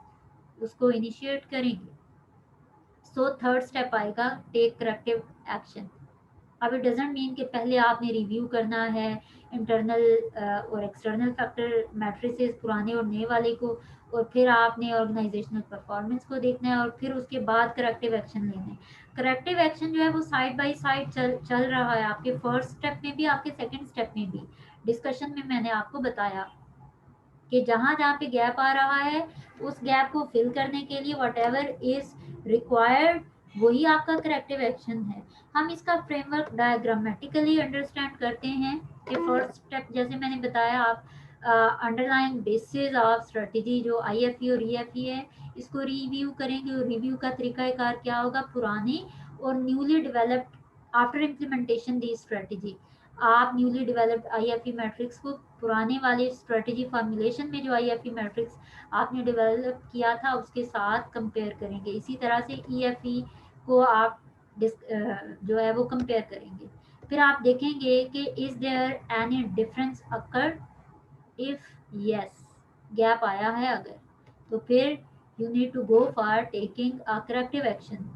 उसको इनिशिएट करेंगे। सो थर्ड स्टेप आएगा टेक करेक्टिव एक्शन। अब इट डजेंट मीन कि पहले आपने रिव्यू करना है इंटरनल और एक्सटर्नल फैक्टर मैट्रिसेस पुराने और नए वाले को, और फिर आपने ऑर्गेनाइजेशनल परफॉर्मेंस को देखना है, और फिर उसके बाद करेक्टिव एक्शन लेना है। करेक्टिव एक्शन जो है वो साइड बाय साइड चल रहा है, आपके फर्स्ट स्टेप में भी आपके सेकेंड स्टेप में भी। डिस्कशन में मैंने आपको बताया कि जहाँ जहाँ पे गैप आ रहा है उस गैप को फिल करने के लिए वट एवर इज रिक्वायर्ड वही आपका करेक्टिव एक्शन है। हम इसका फ्रेमवर्क डायग्रामेटिकली अंडरस्टैंड करते हैं कि फर्स्ट स्टेप जैसे मैंने बताया, आप अंडरलाइंग बेसिस ऑफ स्ट्रेटेजी जो आईएफई और ईएफई है इसको रिव्यू करेंगे, और रिव्यू का तरीकाकार क्या होगा, पुराने और न्यूली डेवलप्ड आफ्टर इम्प्लीमेंटेशन दी स्ट्रेटेजी, आप न्यूली डेवलप्ड आईएफई मैट्रिक्स को पुराने वाले स्ट्रेटेजी फॉर्मुलेशन में जो आईएफई मैट्रिक्स आपने डेवलप किया था उसके साथ कंपेयर करेंगे। इसी तरह से ईएफई को आप जो है वो कंपेयर करेंगे। फिर आप देखेंगे कि is there any difference occur, if yes gap आया है अगर, तो फिर you need to go for taking a corrective action.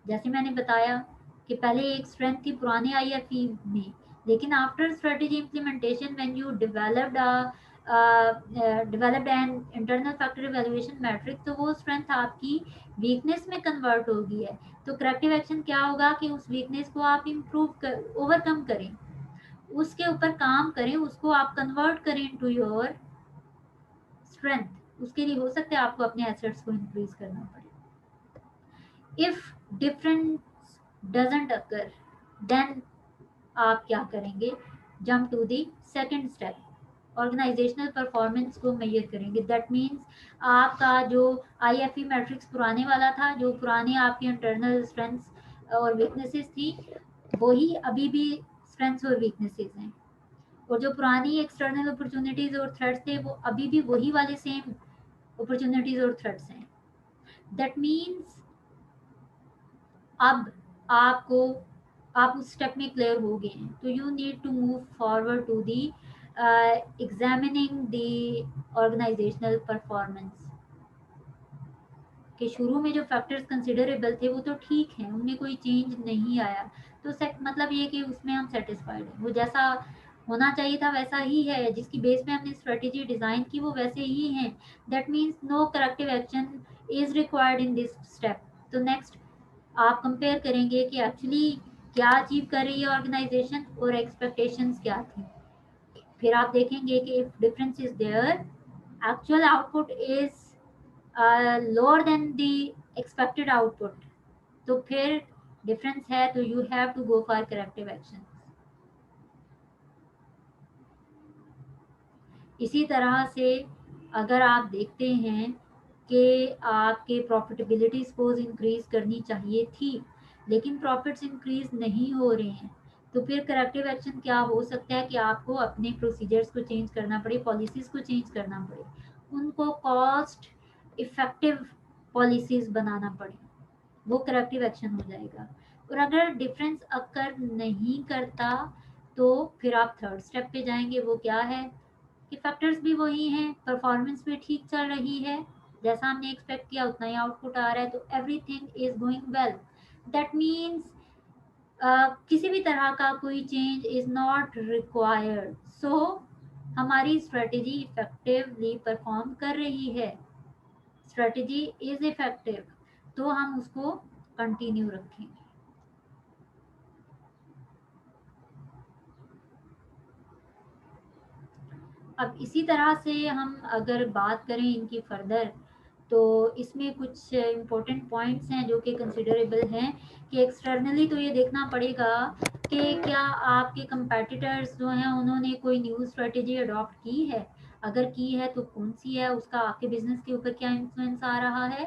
जैसे मैंने बताया कि पहले एक स्ट्रेंथ थी पुराने आईएफई में, लेकिन after strategy implementation when you developed an internal factor evaluation matrix, तो वो स्ट्रेंथ आपकी वीकनेस में कन्वर्ट हो गई है। तो करेक्टिव एक्शन क्या होगा कि उस वीकनेस को आप इम्प्रूव कर ओवरकम करें, उसके ऊपर काम करें, उसको आप कन्वर्ट करें इनटू योर स्ट्रेंथ। उसके लिए हो सकता है आपको अपने एसेट्स को इंक्रीज करना पड़े। If difference doesn't occur, then आप क्या करेंगे, jump to the second step, organisational performance को मेजर करेंगे। दैट मीन्स आपका जो IFE मैट्रिक्स पुराने वाला था, जो पुराने आपके इंटरनल स्ट्रेंथ्स और वीकनेसेस थी, वही अभी भी स्ट्रेंथ्स और वीकनेसेस हैं, और जो पुरानी एक्सटर्नल अपॉर्चुनिटीज और थ्रेट्स थे वो अभी भी वही वाले सेम अपॉर्चुनिटीज और थ्रेट्स हैं। दैट मीन्स अब आपको, आप उस स्टेप में क्लियर हो गए हैं, तो you need to move forward to the examining the organisational performance. कि शुरू में जो फैक्टर्स कंसिडरेबल थे वो तो ठीक हैं, उनमें कोई चेंज नहीं आया, तो सेट मतलब ये कि उसमें हम सेटिस्फाइड हैं, वो जैसा होना चाहिए था वैसा ही है, जिसकी बेस पे हमने स्ट्रेटेजी डिज़ाइन की वो वैसे ही हैं। That means no corrective action is required in this step. तो नेक्स्ट आप कंपेयर करेंगे कि एक्चुअली क्या अचीव कर रही है ऑर्गेनाइजेशन और एक्सपेक्टेशंस क्या थी। फिर आप देखेंगे कि if difference is there, actual output is lower than the expected output, तो फिर डिफरेंस है तो you have to go for corrective action. इसी तरह से अगर आप देखते हैं कि आपके प्रॉफिटेबिलिटी सपोज इंक्रीज करनी चाहिए थी, लेकिन प्रॉफिट्स इंक्रीज नहीं हो रहे हैं, तो फिर करेक्टिव एक्शन क्या हो सकता है कि आपको अपने प्रोसीजर्स को चेंज करना पड़े, पॉलिसीज को चेंज करना पड़े, उनको कॉस्ट इफेक्टिव पॉलिसीज बनाना पड़े, वो करेक्टिव एक्शन हो जाएगा। और अगर डिफरेंस अकर नहीं करता तो फिर आप थर्ड स्टेप पे जाएंगे, वो क्या है कि फैक्टर्स भी वही हैं, परफॉर्मेंस भी ठीक चल रही है, जैसा हमने एक्सपेक्ट किया उतना ही आउटपुट आ रहा है, तो everything is going well. That means किसी भी तरह का कोई चेंज इज नॉट रिक्वायर्ड, सो हमारी स्ट्रेटेजी इफेक्टिवली परफॉर्म कर रही है, स्ट्रेटेजी इज इफेक्टिव, तो हम उसको कंटिन्यू रखेंगे। अब इसी तरह से हम अगर बात करें इनकी फर्दर, तो इसमें कुछ इम्पोर्टेंट पॉइंट्स हैं जो कि कंसिडरेबल हैं, कि एक्सटर्नली तो ये देखना पड़ेगा कि क्या आपके कंपेटिटर्स जो हैं उन्होंने कोई न्यू स्ट्रेटेजी अडॉप्ट की है, अगर की है तो कौन सी है, उसका आपके बिजनेस के ऊपर क्या इन्फ्लुएंस आ रहा है।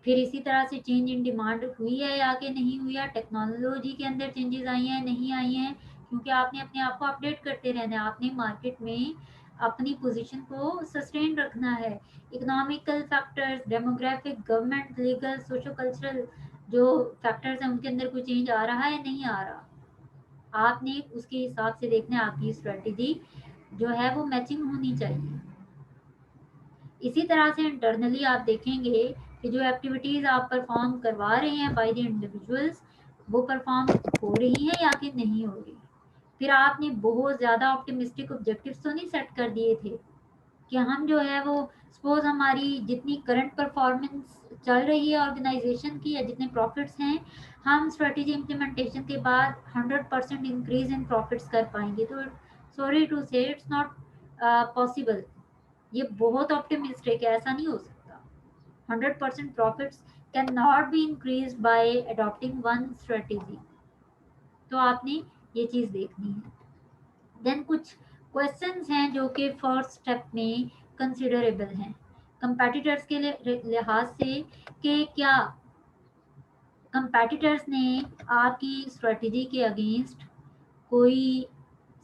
फिर इसी तरह से चेंज इन डिमांड हुई है या कि नहीं हुई है, टेक्नोलॉजी के अंदर चेंजेस आई हैं नहीं आई हैं, क्योंकि आपने अपने आप को अपडेट करते रहना है, आपने मार्केट में अपनी पोजीशन को सस्टेन रखना है। Economical factors, demographic, government, legal, socio cultural जो फैक्टर्स हैं उनके अंदर कोई चेंज आ रहा है नहीं आ रहा, आपने उसके हिसाब से देखना है, आपकी स्ट्रेटेजी जो है वो मैचिंग होनी चाहिए। इसी तरह से इंटरनली आप देखेंगे कि जो एक्टिविटीज़ आप परफॉर्म करवा रहे हैं बाय द इंडिविजुअल्स, वो परफॉर्म हो रही है या कि नहीं हो रही। फिर आपने बहुत ज़्यादा ऑप्टिमिस्टिक ऑब्जेक्टिव्स तो नहीं सेट कर दिए थे कि हम जो है वो सपोज हमारी जितनी करंट परफॉर्मेंस चल रही है ऑर्गेनाइजेशन की या जितने प्रॉफिट्स हैं, हम स्ट्रेटेजी इम्प्लीमेंटेशन के बाद 100% इंक्रीज इन प्रॉफिट्स कर पाएंगे, तो सॉरी टू से इट्स नॉट पॉसिबल, ये बहुत ऑप्टिमिस्टिक है, ऐसा नहीं हो सकता। 100% profits can not be increase by adopting one strategy, तो आपने ये चीज़ देखनी है। देन कुछ क्वेश्चंस हैं जो कि फर्स्ट स्टेप में कंसिडरेबल हैं कंपेटिटर्स के लिहाज से, कि क्या कंपेटिटर्स ने आपकी स्ट्रेटेजी के अगेंस्ट कोई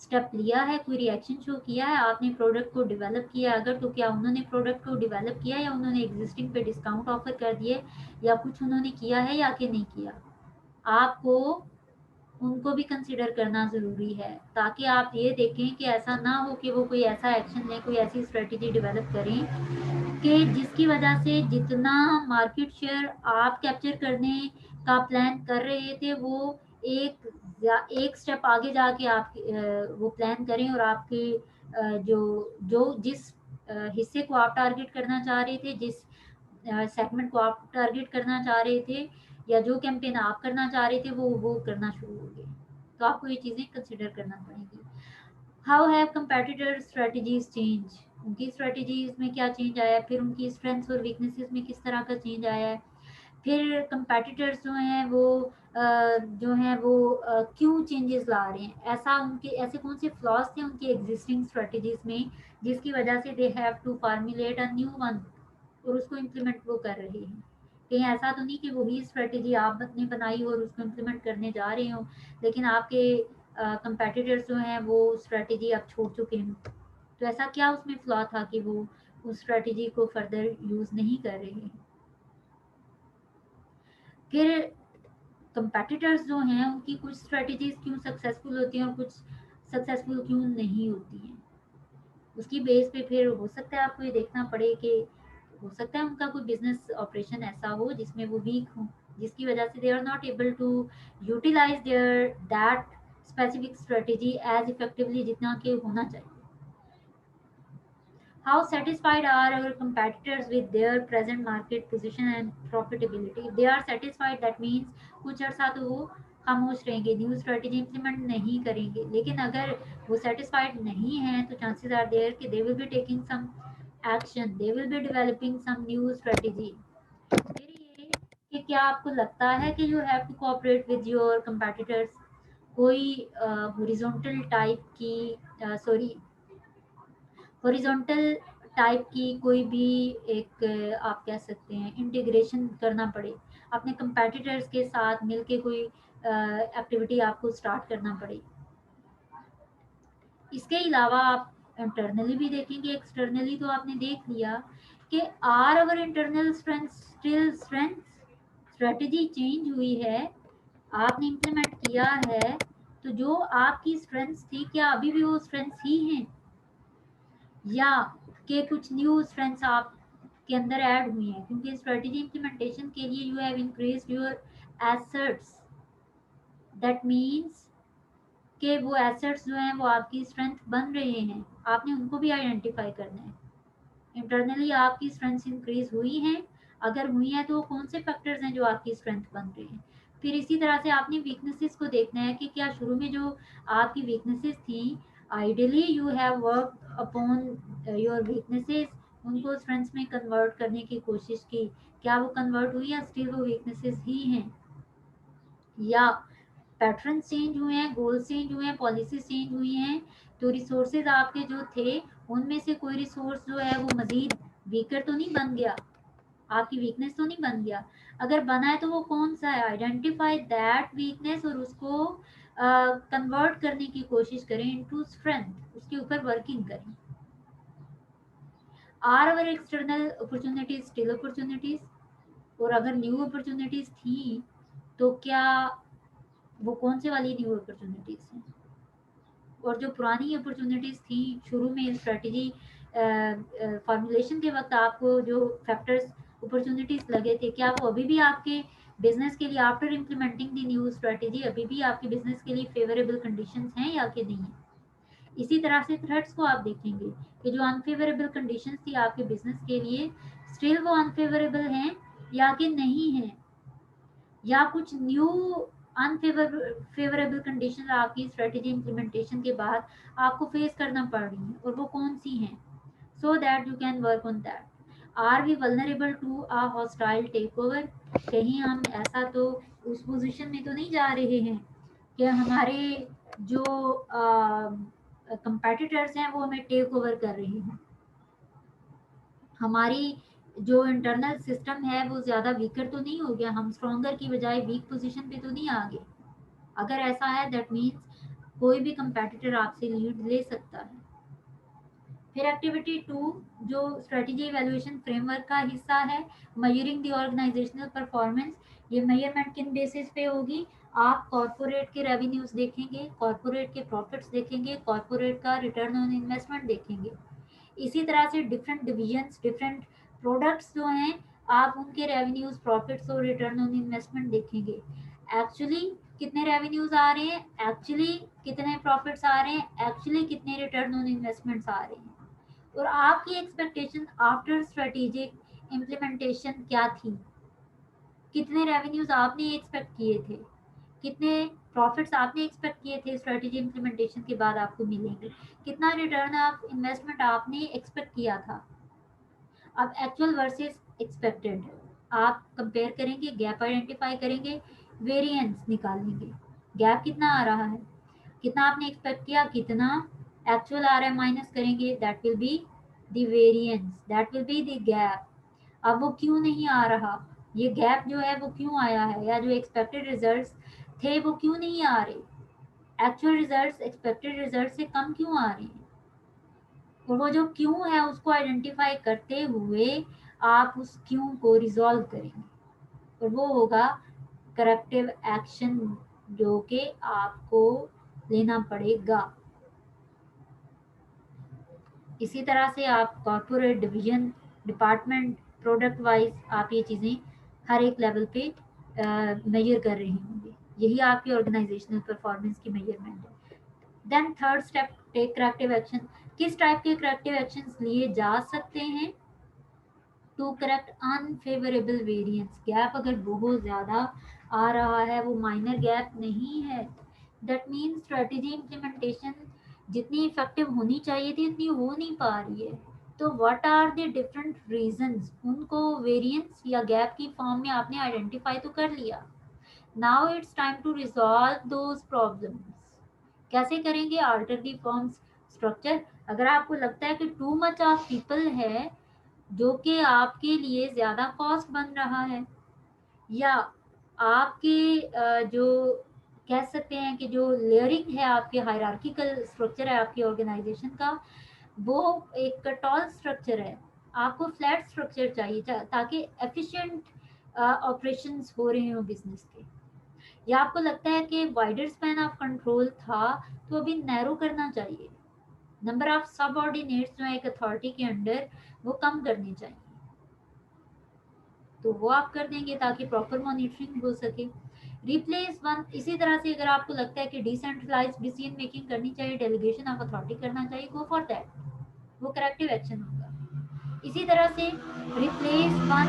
स्टेप लिया है, कोई रिएक्शन शो किया है, आपने प्रोडक्ट को डेवलप किया है, अगर तो क्या उन्होंने प्रोडक्ट को डेवलप किया या उन्होंने एग्जिस्टिंग पे डिस्काउंट ऑफर कर दिए, या कुछ उन्होंने किया है या कि नहीं किया, आपको उनको भी कंसिडर करना ज़रूरी है, ताकि आप ये देखें कि ऐसा ना हो कि वो कोई ऐसा एक्शन लें, कोई ऐसी स्ट्रेटजी डेवलप करें कि जिसकी वजह से जितना मार्केट शेयर आप कैप्चर करने का प्लान कर रहे थे वो एक एक स्टेप आगे जाके आप वो प्लान करें, और आपके जो जो जिस हिस्से को आप टारगेट करना चाह रहे थे, जिस सेगमेंट को आप टारगेट करना चाह रहे थे, या जो कैंपेन आप करना चाह रहे थे वो करना शुरू हो गए, तो आपको ये चीज़ें कंसिडर करना पड़ेगी। How have competitor strategies change, उनकी स्ट्रेटजीज में क्या चेंज आया है, फिर उनकी स्ट्रेंथ्स और वीकनेसेस में किस तरह का चेंज आया है, फिर कंपेटिटर्स जो हैं वो जो है वो क्यों चेंजेस ला रहे हैं, ऐसा उनके ऐसे कौन से फ्लॉज थे उनकी एग्जिस्टिंग स्ट्रेटजीज में जिसकी वजह से they have to formulate a new one और उसको इम्प्लीमेंट वो कर रहे हैं। कहीं ऐसा तो नहीं कि वही स्ट्रेटजी आपने बनाई और उसको इम्प्लीमेंट करने जा रहे हो लेकिन आपके कंपेटिटर्स जो हैं वो स्ट्रेटजी अब छोड़ चुके हैं, तो ऐसा क्या उसमें फ्लॉ था कि वो उस स्ट्रेटजी को फर्दर यूज़ नहीं कर रहे हैं। फिर कंपेटिटर्स जो हैं उनकी कुछ स्ट्रेटजीज क्यों सक्सेसफुल होती हैं और कुछ सक्सेसफुल क्यों नहीं होती हैं, उसकी बेस पे फिर हो सकता है आपको ये देखना पड़े कि हो सकता है उनका कोई बिजनेस ऑपरेशन ऐसा हो जिसमें वो वीक हो, जिसकी वजह से they are not able to utilise their that specific strategy as effectively जितना कि होना चाहिए। How satisfied are our competitors with their present market position and profitability? If they are satisfied, that means कुछ अर्सा तो वो खामोश रहेंगे, न्यू स्ट्रेटजी इम्प्लीमेंट नहीं करेंगे। लेकिन अगर वो सेटिस्फाइड नहीं है तो चांसेस आर देयर कि they will be taking some action, they will be developing some new strategy. फिर ये कि क्या आपको लगता है कि you have to cooperate with your competitors, कोई हॉरिजॉन्टल टाइप की सॉरी हॉरिजॉन्टल टाइप की कोई भी एक आप कह सकते हैं इंटीग्रेशन करना पड़े, अपने कंपेटिटर्स के साथ मिलके कोई एक्टिविटी आपको स्टार्ट करना पड़े। इसके अलावा आप इंटरनली भी देखेंगे, एक्सटर्नली तो आपने देख लिया कि are our internal strength still strength, strategy change हुई है, आपने इम्प्लीमेंट किया है, तो जो आपकी स्ट्रेंथ्स थी क्या अभी भी वो स्ट्रेंथ्स ही हैं या कि कुछ न्यू स्ट्रेंथ्स आप के अंदर ऐड हुई हैं, क्योंकि स्ट्रेटजी इम्प्लीमेंटेशन के लिए you have increased your assets, that means कि वो एसेट्स जो हैं वो आपकी स्ट्रेंथ बन रहे हैं, आपने उनको भी आइडेंटिफाई करना है। इंटरनली आपकी स्ट्रेंथ इंक्रीज हुई हैं, अगर हुई हैं तो वो कौन से फैक्टर्स हैं जो आपकी स्ट्रेंथ बन रहे हैं। फिर इसी तरह से आपने वीकनेसेस को देखना है कि क्या शुरू में जो आपकी वीकनेसेस थी ideally you have work upon your weaknesses, उनको स्ट्रेंथ्स में कन्वर्ट करने की कोशिश की, क्या वो कन्वर्ट हुई या स्टिल वो वीकनेसेस ही हैं, या पैटर्न चेंज हुए हैं, गोल चेंज हुए हैं, पॉलिसी चेंज हुई हैं, तो रिसोर्सेज आपके जो थे उनमें से कोई रिसोर्स जो है वो मजीद वीकर तो नहीं बन गया, आपकी वीकनेस तो नहीं बन गया। अगर बना है तो वो कौन सा है, आइडेंटिफाई दैट वीकनेस और उसको कन्वर्ट करने की कोशिश करें इनटू स्ट्रेंथ, उसके ऊपर वर्किंग करें। Are our external opportunities still opportunities, और अगर न्यू अपॉर्चुनिटीज थी तो क्या वो कौन से वाली न्यू अपॉर्चुनिटीज हैं, और जो पुरानी अपॉर्चुनिटीज थी शुरू में स्ट्रेटजी फॉर्मुलेशन के वक्त आपको जो फैक्टर्स अपॉर्चुनिटीज लगे थे क्या वो अभी भी आपके बिजनेस के लिए after implementing the new strategy अभी भी आपके बिजनेस के लिए फेवरेबल कंडीशंस हैं या कि नहीं है। इसी तरह से थ्रेट्स को आप देखेंगे कि जो अनफेवरेबल कंडीशंस थी आपके बिजनेस के लिए स्टिल वो अनफेवरेबल हैं या कि नहीं है, या कुछ न्यू अनफेवरेबल कंडीशन आपकी स्ट्रेटजी इम्प्लीमेंटेशन के बाद आपको फेस करना पड़ रही हैं और वो कौन सी हैं, so that you can work on that. Are we vulnerable to a hostile takeover, कहीं हम ऐसा तो उस पोजीशन में तो नहीं जा रहे हैं कि हमारे जो कंपेटिटर्स हैं वो हमें टेक ओवर कर रहे हैं, हमारी जो इंटरनल सिस्टम है वो ज़्यादा वीकर तो नहीं हो गया, हम स्ट्रॉन्गर की बजाय वीक पोजीशन पे तो नहीं आ गए। अगर ऐसा है दैट मीन्स कोई भी कंपेटिटर आपसे लीड ले सकता है। फिर एक्टिविटी 2 जो स्ट्रेटजी इवैल्यूएशन फ्रेमवर्क का हिस्सा है, मेजरिंग द ऑर्गेनाइजेशनल परफॉर्मेंस, ये मेजरमेंट किन बेसिस पे होगी, आप कॉर्पोरेट के रेवेन्यूज देखेंगे, कॉर्पोरेट के प्रॉफिट्स देखेंगे, कॉर्पोरेट का रिटर्न ऑन इन्वेस्टमेंट देखेंगे। इसी तरह से डिफरेंट डिविजन्स डिफरेंट प्रोडक्ट्स जो हैं आप उनके रेवेन्यूज प्रॉफिट्स और रिटर्न ऑन इन्वेस्टमेंट देखेंगे, एक्चुअली कितने रेवेन्यूज आ रहे हैं, एक्चुअली कितने प्रॉफिट्स आ रहे हैं, एक्चुअली कितने रिटर्न ऑन इन्वेस्टमेंट्स आ रहे हैं, और आपकी एक्सपेक्टेशन आफ्टर स्ट्रेटेजिक इम्प्लीमेंटेशन क्या थी, कितने रेवेन्यूज आपने एक्सपेक्ट किए थे, कितने प्रॉफिट्स आपने एक्सपेक्ट किए थे स्ट्रेटेजी इम्प्लीमेंटेशन के बाद आपको मिलेंगे, कितना रिटर्न ऑफ इन्वेस्टमेंट आपने एक्सपेक्ट किया था। अब एक्चुअल वर्सेस एक्सपेक्टेड आप कंपेयर करेंगे, गैप आइडेंटिफाई करेंगे, वेरिएंस निकालेंगे। गैप कितना आ रहा है, कितना आपने एक्सपेक्ट किया, कितना एक्चुअल आ रहा है, माइनस करेंगे, that will be the variance, that will be the gap. अब वो क्यों नहीं आ रहा, ये गैप जो है वो क्यों आया है, या जो एक्सपेक्टेड रिजल्ट्स थे वो क्यों नहीं आ रहे, एक्चुअल रिजल्ट्स एक्सपेक्टेड रिजल्ट से कम क्यों आ रहे हैं। और वो जो क्यों है उसको आइडेंटिफाई करते हुए आप उस क्यों को रिजॉल्व करेंगे, और वो होगा करेक्टिव एक्शन जो कि आपको लेना पड़ेगा। इसी तरह से आप corporate division, department, product wise आप ये चीज़ें हर एक लेवल पे मेजर कर रहे होंगे। यही आपकी ऑर्गेनाइजेशनल परफॉर्मेंस की मेजरमेंट है। Then third step, take corrective action. किस टाइप के करेक्टिव एक्शंस लिए जा सकते हैं, to correct unfavourable variance. Gap अगर बहुत ज़्यादा आ रहा है, वो माइनर गैप नहीं है, दैट मीन्स स्ट्रेटेजी इम्प्लीमेंटेशन जितनी इफेक्टिव होनी चाहिए थी उतनी हो नहीं पा रही है। तो what are the different reasons, उनको वेरिएंस या गैप की फॉर्म में आपने आइडेंटिफाई तो कर लिया। Now it's time to resolve those problems. कैसे करेंगे, आल्टर दी फॉर्म्स स्ट्रक्चर। अगर आपको लगता है कि टू मच ऑफ पीपल है जो कि आपके लिए ज़्यादा कॉस्ट बन रहा है, या आपके जो कह सकते हैं कि जो लेयरिंग है, आपके हायरार्किकल स्ट्रक्चर है आपकी ऑर्गेनाइजेशन का, वो एक टॉल स्ट्रक्चर है, आपको फ्लैट स्ट्रक्चर चाहिए ताकि एफिशिएंट ऑपरेशंस हो रहे हो बिजनेस के। या आपको लगता है कि वाइडर स्पैन ऑफ कंट्रोल था तो अभी नैरो करना चाहिए, नंबर ऑफ सबऑर्डिनेट्स जो है एक अथॉरिटी के अंडर वो कम करने चाहिए, तो वो आप कर देंगे ताकि प्रॉपर मॉनिटरिंग हो सके। रिप्लेस वन, इसी तरह से अगर आपको लगता है कि डिसेंट्रलाइज डिसीजन मेकिंग करनी चाहिए, डेलीगेशन ऑफ अथॉरिटी करना चाहिए, गो फॉर दैट, वो करेक्टिव एक्शन होगा। इसी तरह से रिप्लेस वन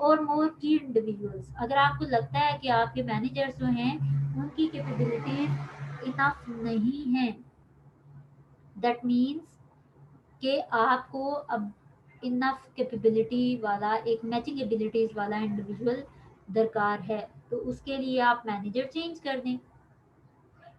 और मोर की इंडिविजुअल्स, अगर आपको लगता है कि आपके मैनेजर्स जो हैं उनकी कैपेबिलिटीज इनफ नहीं है, दैट मीन्स कि आपको अब इनफ कैपेबिलिटी वाला एक मैचिंग एबिलिटीज वाला इंडिविजुअल दरकार है, तो उसके लिए आप मैनेजर चेंज कर दें।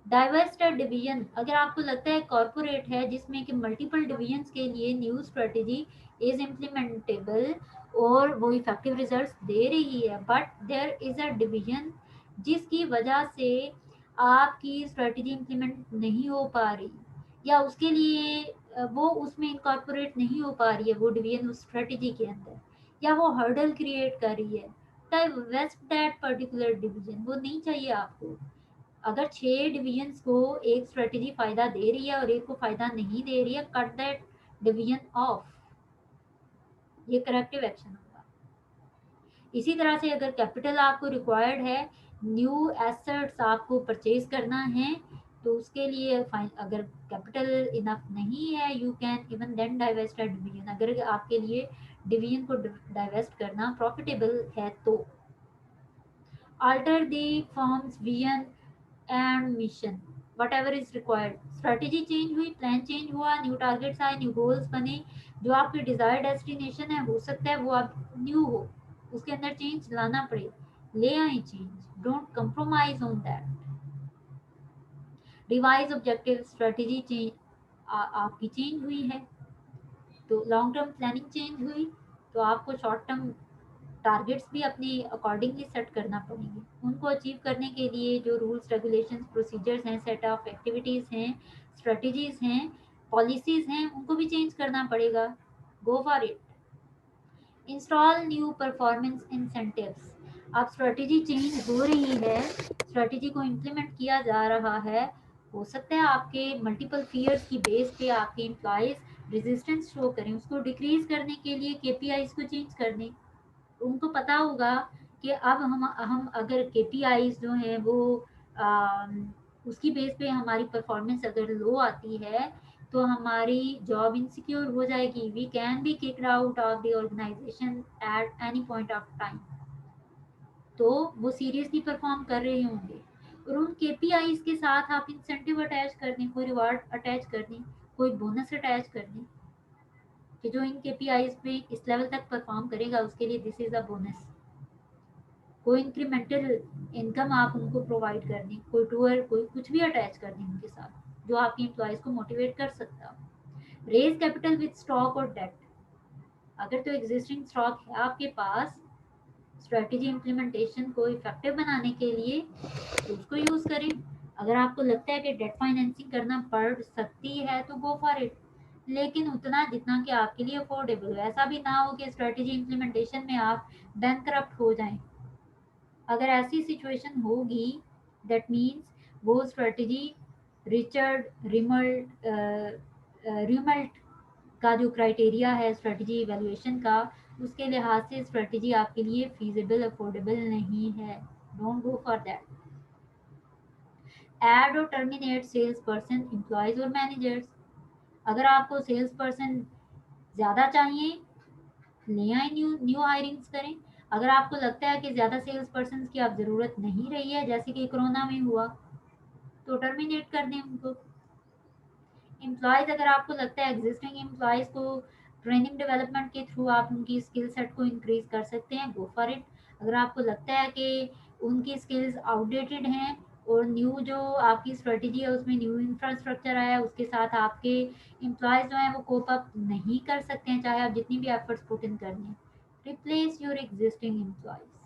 डाइवर्सिटी डिवीजन, अगर आपको लगता है कॉर्पोरेट है जिसमें कि मल्टीपल डिवीजन्स के लिए न्यू स्ट्रेटेजी इज इम्प्लीमेंटेबल और वो इफेक्टिव रिजल्ट्स दे रही है, but there is a division जिसकी वजह से आपकी स्ट्रेटेजी इम्प्लीमेंट नहीं हो पा रही, या उसके लिए वो उसमें इनकॉर्पोरेट नहीं हो पा रही है वो डिवीजन उस स्ट्रेटेजी के अंदर, या वो हर्डल क्रिएट कर रही है, डाइवर्स दैट पर्टिकुलर डिवीजन, वो नहीं चाहिए आपको। अगर 6 डिवीजन्स को एक स्ट्रेटेजी फायदा दे रही है और एक को फायदा नहीं दे रही है, कट दैट डिवीजन ऑफ, ये करेक्टिव एक्शन होगा। इसी तरह से अगर कैपिटल आपको रिक्वायर्ड है, न्यू एसेट्स आपको परचेज करना है, तो उसके लिए अगर कैपिटल इनफ नहीं है, you can even then divest division, अगर आपके लिए डिवीजन को डाइवेस्ट करना प्रॉफिटेबल है तो। alter the firm's vision and mission, what ever is required. Strategy change हुई, प्लान चेंज हुआ, न्यू टारगेट्स आए, न्यू गोल्स बने, जो आपकी डिजायर डेस्टिनेशन है हो सकता है वो अब न्यू हो, उसके अंदर चेंज लाना पड़े, ले आए change, don't compromise on that. Revise objective, strategy change आपकी चेंज हुई है तो लॉन्ग टर्म प्लानिंग चेंज हुई, तो आपको शॉर्ट टर्म टारगेट्स भी अपने अकॉर्डिंगली सेट करना पड़ेंगे। उनको अचीव करने के लिए जो रूल्स रेगुलेशंस प्रोसीजर्स हैं, सेट ऑफ एक्टिविटीज़ हैं, स्ट्रेटजीज हैं, पॉलिसीज़ हैं, उनको भी चेंज करना पड़ेगा। Go for it. Install new performance incentives, अब स्ट्रेटजी चेंज हो रही है, स्ट्रेटजी को इम्प्लीमेंट किया जा रहा है, हो सकता है आपके मल्टीपल फियर्स की बेस पे आपके एम्प्लॉयज़ रेजिस्टेंस शो करें, उसको डिक्रीज करने के लिए केपीआईज को चेंज कर दें। उनको पता होगा कि अब हम अगर केपीआईज जो हैं वो उसकी बेस पे हमारी परफॉर्मेंस अगर लो आती है तो हमारी जॉब इनसिक्योर हो जाएगी, we can be kicked out of the organisation at any point of time. तो वो सीरियसली परफॉर्म कर रहे होंगे, और उन केपीआईज के साथ आप इंसेंटिव अटैच कर दें, कोई रिवार्ड अटैच कर दें, कोई बोनस अटैच कर दें कि जो इन केपीआईज पे इस लेवल तक परफॉर्म करेगा उसके लिए दिस इज अ बोनस। कोई इंक्रीमेंटल इनकम आप उनको प्रोवाइड कर दें, कोई टूर, कोई कुछ भी अटैच कर दें उनके साथ जो आपके एम्प्लॉयज़ को मोटिवेट कर सकता हो। रेज कैपिटल विद स्टॉक और डेट, अगर तो एग्जिस्टिंग स्टॉक है आपके पास, स्ट्रेटेजी इम्प्लीमेंटेशन को इफेक्टिव बनाने के लिए तो उसको यूज़ करें। अगर आपको लगता है कि डेट फाइनेंसिंग करना पड़ सकती है तो गो फॉर इट, लेकिन उतना जितना कि आपके लिए अफोर्डेबल हो। ऐसा भी ना हो कि स्ट्रेटेजी इम्प्लीमेंटेशन में आप बैंकरप्ट हो जाएं। अगर ऐसी सिचुएशन होगी, दैट मीन्स वो स्ट्रेटजी रिचर्ड रिमल्ट का जो क्राइटेरिया है स्ट्रेटजी इवैल्यूएशन का, उसके लिहाज से स्ट्रेटजी आपके लिए फीजिबल अफोर्डेबल नहीं है। Don't go for that. Add और टर्मिनेट सेल्स पर्सन, एम्प्लॉयज और मैनेजर्स। अगर आपको सेल्स पर्सन ज़्यादा चाहिए, ले आए, न्यू न्यू हायरिंग्स करें। अगर आपको लगता है कि ज़्यादा सेल्स पर्सन की आप ज़रूरत नहीं रही है, जैसे कि कोरोना में हुआ, तो टर्मिनेट कर दें उनको। एम्प्लॉयज़, अगर आपको लगता है एग्जिस्टिंग एम्प्लॉयज़ को ट्रेनिंग डेवलपमेंट के थ्रू आप उनकी स्किल सेट को इंक्रीज कर सकते हैं, गो फॉर इट। अगर आपको लगता है कि उनकी स्किल्स आउटडेटेड हैं और न्यू जो आपकी स्ट्रेटजी है उसमें न्यू इंफ्रास्ट्रक्चर आया है, उसके साथ आपके एम्प्लॉयज़ जो हैं वो कोप अप नहीं कर सकते हैं, चाहे आप जितनी भी एफर्ट्स पुट इन कर लें, रिप्लेस योर एग्जिस्टिंग एम्प्लॉयज़।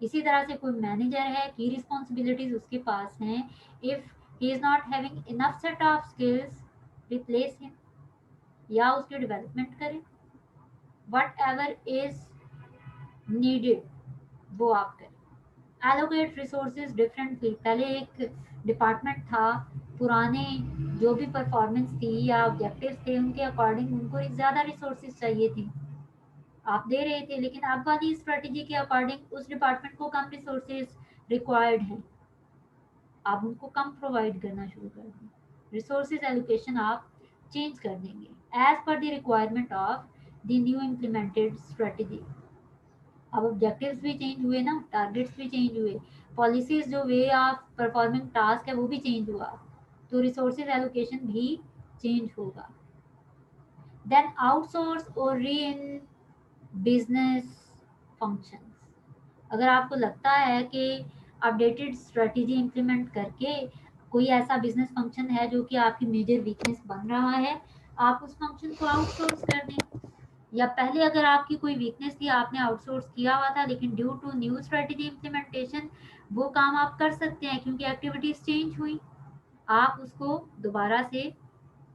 इसी तरह से कोई मैनेजर है, की रिस्पॉन्सिबिलिटीज उसके पास हैं, if he is not having enough set of skills, replace him या उसकी डेवलपमेंट करें। वट एवर इज नीडेड वो आप करें। एलोकेट रिसोर्सेज डिफरेंटली, पहले एक डिपार्टमेंट था, पुराने जो भी परफॉर्मेंस थी या ऑब्जेक्टिव्स थे उनके अकॉर्डिंग उनको ज़्यादा रिसोर्सेज चाहिए थी, आप दे रहे थे, लेकिन अब वाली स्ट्रेटजी के अकॉर्डिंग उस डिपार्टमेंट को कम रिसोर्सेज रिक्वायर्ड हैं, आप उनको कम प्रोवाइड करना शुरू कर दें। रिसोर्सेज एलोकेशन आप चेंज कर देंगे as per the requirement of the new implemented strategy. अब ऑब्जेक्टिव्स भी चेंज हुए ना, टारगेट्स भी चेंज हुए, पॉलिसीज जो वे ऑफ परफॉर्मिंग टास्क है वो भी चेंज हुआ, तो रिसोर्सेज एलोकेशन भी चेंज होगा। देन आउटसोर्स और री इन बिजनेस फंक्शंस। अगर आपको लगता है कि अपडेटेड स्ट्रेटजी इम्प्लीमेंट करके कोई ऐसा बिजनेस फंक्शन है जो कि आपकी मेजर वीकनेस बन रहा है, आप उस फंक्शन को आउटसोर्स कर दें। या पहले अगर आपकी कोई वीकनेस थी, आपने आउटसोर्स किया हुआ था, लेकिन due to new strategy implementation वो काम आप कर सकते हैं क्योंकि एक्टिविटीज चेंज हुई, आप उसको दोबारा से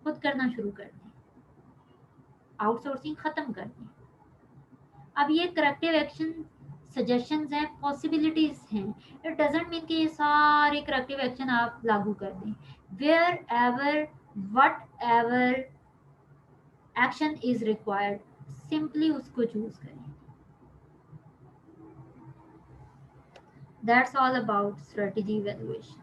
खुद करना शुरू कर दें, आउटसोर्सिंग खत्म कर दें। अब ये करेक्टिव एक्शन सजेशंस हैं, पॉसिबिलिटीज हैं, इट डजंट मीन कि ये सारे करेक्टिव एक्शन आप लागू कर दें। Wherever whatever action is required, simply उसको चूज करें। That's all about strategy evaluation.